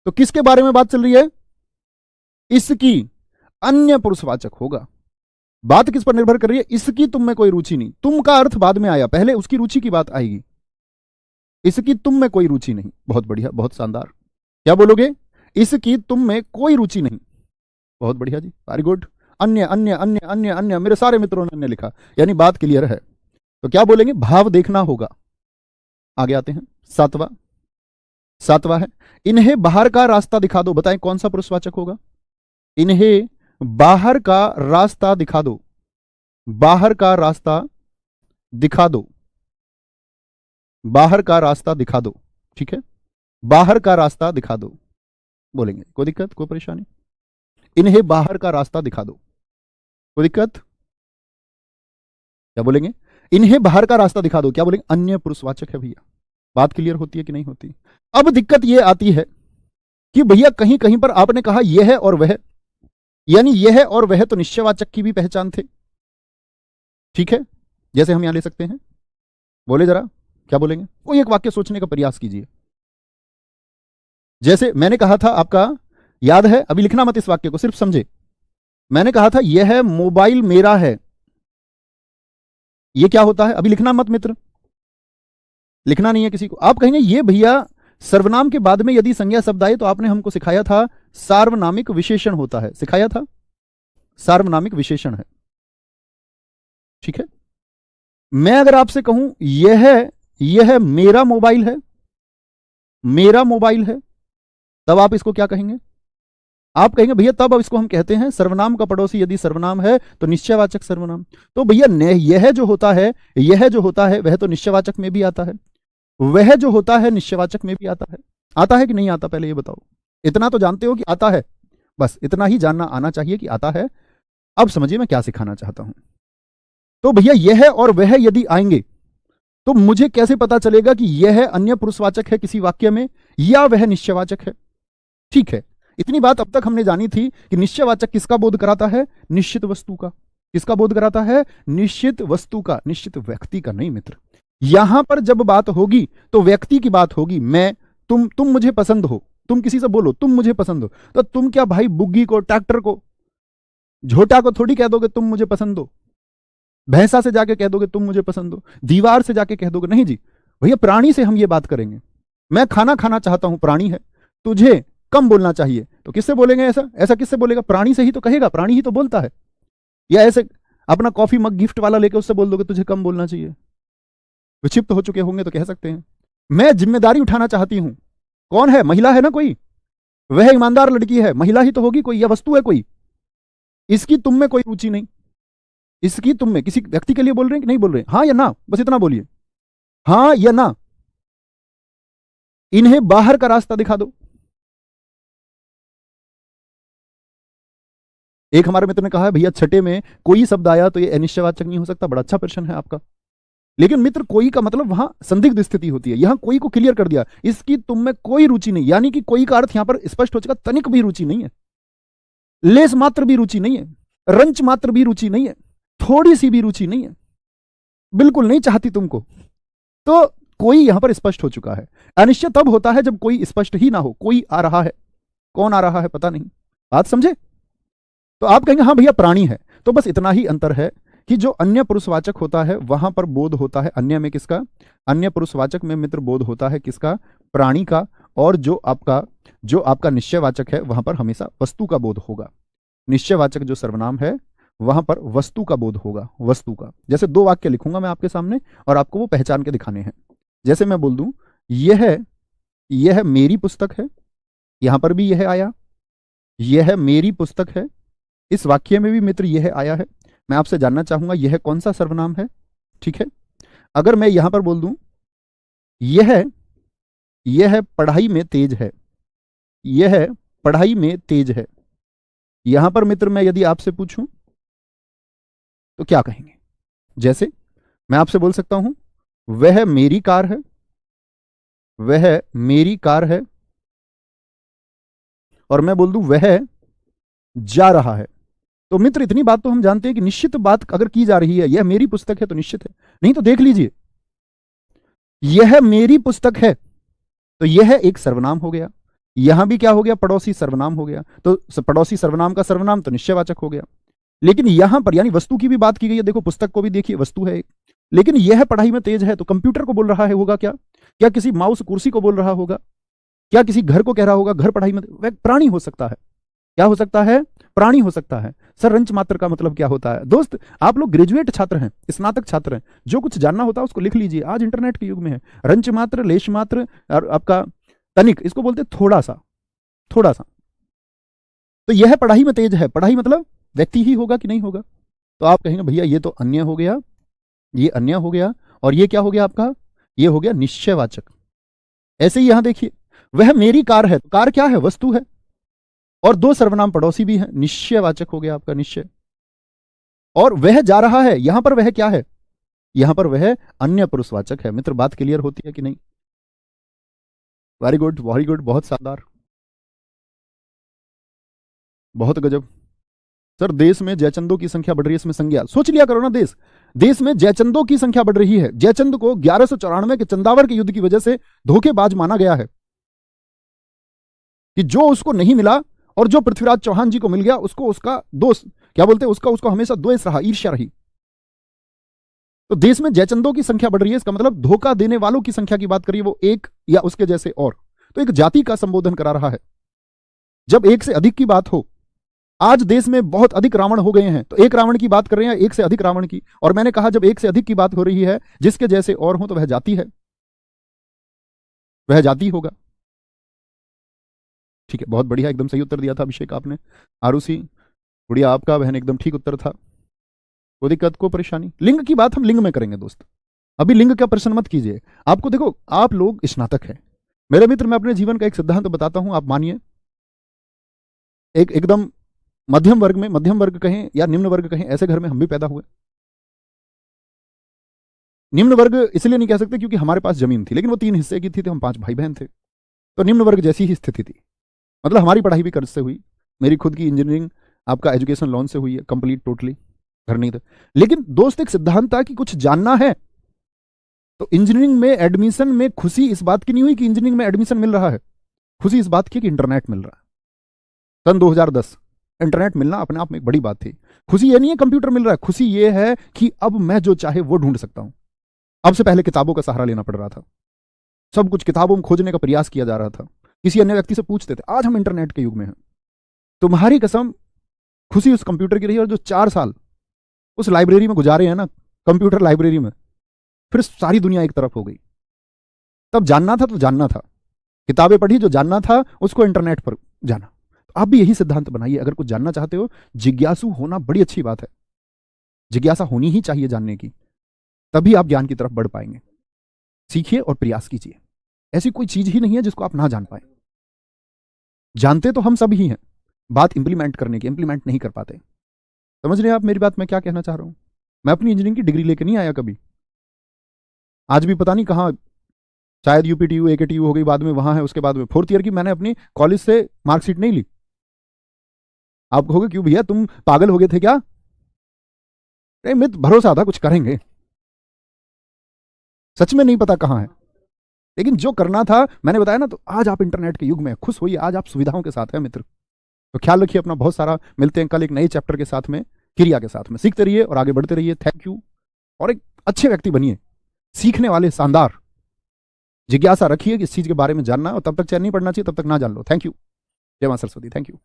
तो किसके बारे में बात चल रही है? इसकी, अन्य पुरुषवाचक होगा। बात किस पर निर्भर कर रही है? इसकी तुम में कोई रुचि नहीं। तुम का अर्थ बाद में आया, पहले उसकी रुचि की बात आएगी। इसकी तुम में कोई रुचि नहीं, बहुत बढ़िया, बहुत शानदार। क्या बोलोगे? इसकी तुम में कोई रुचि नहीं, बहुत बढ़िया जी, वेरी गुड। अन्य अन्य अन्य अन्य अन्य, मेरे सारे मित्रों ने अन्य लिखा, यानी बात क्लियर है। तो क्या बोलेंगे? भाव देखना होगा। आगे आते हैं, सातवां है इन्हें बाहर का रास्ता दिखा दो। बताएं कौन सा पुरुषवाचक होगा? इन्हें बाहर का रास्ता दिखा दो। बाहर का रास्ता दिखा दो, बाहर का रास्ता दिखा दो, ठीक है, बाहर का रास्ता दिखा दो बोलेंगे, कोई दिक्कत कोई परेशानी? इन्हें बाहर का रास्ता दिखा दो, कोई दिक्कत? क्या बोलेंगे? इन्हें बाहर का रास्ता दिखा दो, क्या बोलेंगे? अन्य पुरुषवाचक है भैया। बात क्लियर होती है कि नहीं होती? अब दिक्कत यह आती है कि भैया कहीं कहीं पर आपने कहा यह है और वह, यानी यह है और वह तो निश्चयवाचक की भी पहचान थे, ठीक है, जैसे हम यहां ले सकते हैं, बोले जरा क्या बोलेंगे? कोई एक वाक्य सोचने का प्रयास कीजिए। जैसे मैंने कहा था, आपका याद है, अभी लिखना मत इस वाक्य को, सिर्फ समझे। मैंने कहा था यह मोबाइल मेरा है, यह क्या होता है? अभी लिखना मत मित्र, लिखना नहीं है किसी को। आप कहेंगे ये भैया सर्वनाम के बाद में यदि संज्ञा शब्द आए तो आपने हमको सिखाया था सार्वनामिक विशेषण होता है, सिखाया था, सार्वनामिक विशेषण है, ठीक है। मैं अगर आपसे कहूं यह मेरा मोबाइल है, मेरा मोबाइल है, तब आप इसको क्या कहेंगे? आप कहेंगे भैया तब अब इसको हम कहते हैं सर्वनाम का पड़ोसी, यदि सर्वनाम है तो निश्चयवाचक सर्वनाम। तो भैया यह जो होता है, यह जो होता है वह तो निश्चयवाचक में भी आता है, वह जो होता है निश्चयवाचक में भी आता है। आता है कि नहीं आता? पहले ये बताओ। इतना तो जानते हो कि आता है, बस इतना ही जानना आना चाहिए कि आता है। अब समझिए मैं क्या सिखाना चाहता हूं। तो भैया यह और वह यदि आएंगे तो मुझे कैसे पता चलेगा कि यह अन्य पुरुषवाचक है किसी वाक्य में या वह निश्चयवाचक है? ठीक है, इतनी बात अब तक हमने जानी थी कि निश्चयवाचक किसका बोध कराता है? निश्चित वस्तु का। किसका बोध कराता है? निश्चित वस्तु का, निश्चित व्यक्ति का नहीं मित्र। यहां पर जब बात होगी तो व्यक्ति की बात होगी। मैं, तुम मुझे पसंद हो, तुम किसी से बोलो तुम मुझे पसंद हो, तो तुम क्या भाई बुग्गी को, ट्रैक्टर को, झोटा को थोड़ी कह दोगे तुम मुझे पसंद हो? भैंसा से जाके कह दोगे तुम मुझे पसंद हो? दीवार से जाके कह दोगे? नहीं जी भैया, प्राणी से हम ये बात करेंगे। मैं खाना खाना चाहता हूं, प्राणी है, तुझे कम बोलना चाहिए, तो किससे बोलेंगे? ऐसा किससे बोलेगा? प्राणी से ही तो कहेगा, प्राणी ही तो बोलता है। या ऐसे अपना कॉफी मग गिफ्ट वाला लेके उससे बोल दोगे तुझे कम बोलना चाहिए? विक्षिप्त हो चुके होंगे तो कह सकते हैं। मैं जिम्मेदारी उठाना चाहती हूं, कौन है? महिला है ना कोई, वह ईमानदार लड़की है, महिला ही तो होगी कोई, या वस्तु है कोई, इसकी तुम में कोई रुचि नहीं, इसकी तुम में, किसी व्यक्ति के लिए बोल रहे हैं कि नहीं बोल रहे? हाँ या ना, बस इतना बोलिए, हाँ या ना। इन्हें बाहर का रास्ता दिखा दो। एक हमारे मित्र ने कहा भैया छठे में कोई शब्द आया तो ये अनिश्चयवाचक नहीं हो सकता। बड़ा अच्छा प्रश्न है आपका, लेकिन मित्र कोई का मतलब वहां संदिग्ध स्थिति होती है। यहां कोई को क्लियर कर दिया, इसकी तुम में कोई रुचि नहीं, यानी कि कोई का अर्थ यहां पर स्पष्ट हो चुका, तनिक भी रुचि नहीं है, लेस मात्र भी रुचि नहीं है, रंच मात्र भी रुचि नहीं है, थोड़ी सी भी रुचि नहीं है, बिल्कुल नहीं चाहती तुमको। तो कोई यहां पर स्पष्ट हो चुका है। अनिश्चय तब होता है जब कोई स्पष्ट ही ना हो, कोई आ रहा है, कौन आ रहा है पता नहीं। बात समझे? तो आप कहेंगे हाँ भैया प्राणी है, तो बस इतना ही अंतर है कि जो अन्य पुरुषवाचक होता है वहां पर बोध होता है अन्य में किसका? अन्य पुरुषवाचक में मित्र बोध होता है किसका? प्राणी का। और जो आपका निश्चयवाचक है वहां पर हमेशा वस्तु का बोध होगा। निश्चयवाचक जो सर्वनाम है वहां पर वस्तु का बोध होगा, वस्तु का। जैसे दो वाक्य लिखूंगा मैं आपके सामने और आपको वो पहचान के दिखाने हैं। जैसे मैं बोल दूं यह मेरी पुस्तक है, यहां पर भी यह आया, यह मेरी पुस्तक है, इस वाक्य में भी मित्र यह आया है। मैं आपसे जानना चाहूंगा यह कौन सा सर्वनाम है? ठीक है, अगर मैं यहां पर बोल दूं यह पढ़ाई में तेज है, यह पढ़ाई में तेज है, यहां पर मित्र मैं यदि आपसे पूछूं तो क्या कहेंगे? जैसे मैं आपसे बोल सकता हूं वह मेरी कार है, वह मेरी कार है, और मैं बोल दूं वह जा रहा है। तो मित्र इतनी बात तो हम जानते हैं कि निश्चित बात अगर की जा रही है, यह मेरी पुस्तक है तो निश्चित है। नहीं तो देख लीजिए, यह मेरी पुस्तक है तो यह एक सर्वनाम हो गया, यहां भी क्या हो गया? पड़ोसी सर्वनाम हो गया। तो पड़ोसी सर्वनाम का सर्वनाम तो निश्चयवाचक हो गया। लेकिन यहां पर यानी वस्तु की भी बात की गई है। देखो पुस्तक को भी देखिए, वस्तु है एक। लेकिन यह पढ़ाई में तेज है तो कंप्यूटर को बोल रहा है होगा क्या? क्या किसी माउस कुर्सी को बोल रहा होगा? क्या किसी घर को कह रहा होगा घर पढ़ाई में? वह प्राणी हो सकता है। क्या हो सकता है? प्राणी हो सकता है। सर रंच मात्र का मतलब क्या होता है? दोस्त आप लोग ग्रेजुएट छात्र हैं, स्नातक छात्र हैं, जो कुछ जानना होता है उसको लिख लीजिए। आज इंटरनेट के युग में है। रंच मात्र, लेश मात्र और आपका तनिक, इसको बोलते थोड़ा सा, थोड़ा सा। तो यह पढ़ाई में तेज है, पढ़ाई मतलब व्यक्ति ही होगा कि नहीं होगा? तो आप कहेंगे भैया ये तो अन्य हो गया, ये अन्य हो गया, और ये क्या हो गया आपका, ये हो गया निश्चयवाचक। ऐसे ही यहां देखिए, वह मेरी कार है, तो कार क्या है, वस्तु है, और दो सर्वनाम पड़ोसी भी हैं, निश्चयवाचक हो गया आपका निश्चय। और वह जा रहा है, यहां पर वह क्या है, यहां पर वह अन्य पुरुषवाचक है। मित्र बात क्लियर होती है कि नहीं? वेरी गुड, वेरी गुड, बहुत शानदार, बहुत गजब। सर देश में जयचंदों की संख्या बढ़ रही है, इसमें संज्ञा सोच लिया करो ना। देश में जयचंदों की संख्या बढ़ रही है। जयचंद को 1194 के चंदावर के युद्ध की वजह से धोखेबाज माना गया है, कि जो उसको नहीं मिला और जो पृथ्वीराज चौहान जी को मिल गया, उसको उसका दोस्त क्या बोलते हैं, उसको हमेशा द्वेष रहा, ईर्ष्या रही। तो देश में जयचंदों की संख्या बढ़ रही है, इसका मतलब धोखा देने वालों की संख्या की बात करिए, वो एक या उसके जैसे और, तो एक जाति का संबोधन करा रहा है। जब एक से अधिक की बात हो, आज देश में बहुत अधिक रावण हो गए हैं, तो एक रावण की बात कर रहे हैं, एक से अधिक रावण की। और मैंने कहा जब एक से अधिक की बात हो रही है, जिसके जैसे और हो, तो वह जाति है, वह जाति होगा। ठीक है, बहुत बढ़िया, एकदम सही उत्तर दिया था अभिषेक आपने। आरुषि गुड़िया आपका बहन एकदम ठीक उत्तर था। कोई दिक्कत, को परेशानी? लिंग की बात हम लिंग में करेंगे दोस्त, अभी लिंग का प्रश्न मत कीजिए। आपको देखो, आप लोग स्नातक हैं मेरे मित्र, मैं अपने जीवन का एक सिद्धांत बताता हूं, आप मानिए। एकदम मध्यम वर्ग में, मध्यम वर्ग कहें या निम्न वर्ग कहें, ऐसे घर में हम भी पैदा हुए। निम्न वर्ग इसलिए नहीं कह सकते क्योंकि हमारे पास जमीन थी, लेकिन वो 3 हिस्से की थी, तो हम 5 भाई बहन थे, तो निम्न वर्ग जैसी ही स्थिति थी। मतलब हमारी पढ़ाई भी कर्ज से हुई, मेरी खुद की इंजीनियरिंग आपका एजुकेशन लोन से हुई है, कंप्लीट टोटली, घर नहीं था। लेकिन दोस्त एक सिद्धांत था कि कुछ जानना है, तो इंजीनियरिंग में एडमिशन में खुशी इस बात की नहीं हुई कि इंजीनियरिंग में एडमिशन मिल रहा है, खुशी इस बात की कि इंटरनेट मिल रहा है। सन 2010 इंटरनेट मिलना अपने आप में एक बड़ी बात थी। खुशी ये नहीं है कंप्यूटर मिल रहा है, खुशी ये है कि अब मैं जो चाहे वो ढूंढ सकता हूं। अब से पहले किताबों का सहारा लेना पड़ रहा था, सब कुछ किताबों में खोजने का प्रयास किया जा रहा था, किसी अन्य व्यक्ति से पूछते थे। आज हम इंटरनेट के युग में हैं। तुम्हारी कसम, खुशी उस कंप्यूटर की रही, और जो 4 साल उस लाइब्रेरी में गुजारे हैं ना, कंप्यूटर लाइब्रेरी में, फिर सारी दुनिया एक तरफ हो गई। तब जानना था तो जानना था, किताबें पढ़ी, जो जानना था उसको इंटरनेट पर जाना। आप भी यही सिद्धांत बनाइए, अगर कुछ जानना चाहते हो, जिज्ञासु होना बड़ी अच्छी बात है, जिज्ञासा होनी ही चाहिए जानने की, तभी आप ज्ञान की तरफ बढ़ पाएंगे। सीखिए और प्रयास कीजिए, ऐसी कोई चीज ही नहीं है जिसको आप ना जान पाए। जानते तो हम सब ही हैं, बात इंप्लीमेंट करने की, इंप्लीमेंट नहीं कर पाते। समझ रहे हैं आप मेरी बात, मैं क्या कहना चाह रहा हूं? मैं अपनी इंजीनियरिंग की डिग्री लेकर नहीं आया कभी, आज भी पता नहीं कहां, शायद यूपीटीयू एकेटीयू हो गई बाद में, वहां है, उसके बाद में 4th ईयर की मैंने अपनी कॉलेज से मार्कशीट नहीं ली। आप कहोगे क्यों भैया, तुम पागल हो गए थे क्या? अरे मित्र, भरोसा था कुछ करेंगे, सच में नहीं पता कहां है, लेकिन जो करना था मैंने बताया ना। तो आज आप इंटरनेट के युग में खुश होइए, आज आप सुविधाओं के साथ हैं मित्र। तो ख्याल रखिए अपना, बहुत सारा। मिलते हैं कल एक नए चैप्टर के साथ में, क्रिया के साथ में। सीखते रहिए और आगे बढ़ते रहिए। थैंक यू, और एक अच्छे व्यक्ति बनिए, सीखने वाले, शानदार। जिज्ञासा रखिए कि इस चीज के बारे में जानना, और तब तक चैन नहीं पड़ना चाहिए, तब तक ना जान लो। थैंक यू, जय मां सरस्वती, थैंक यू।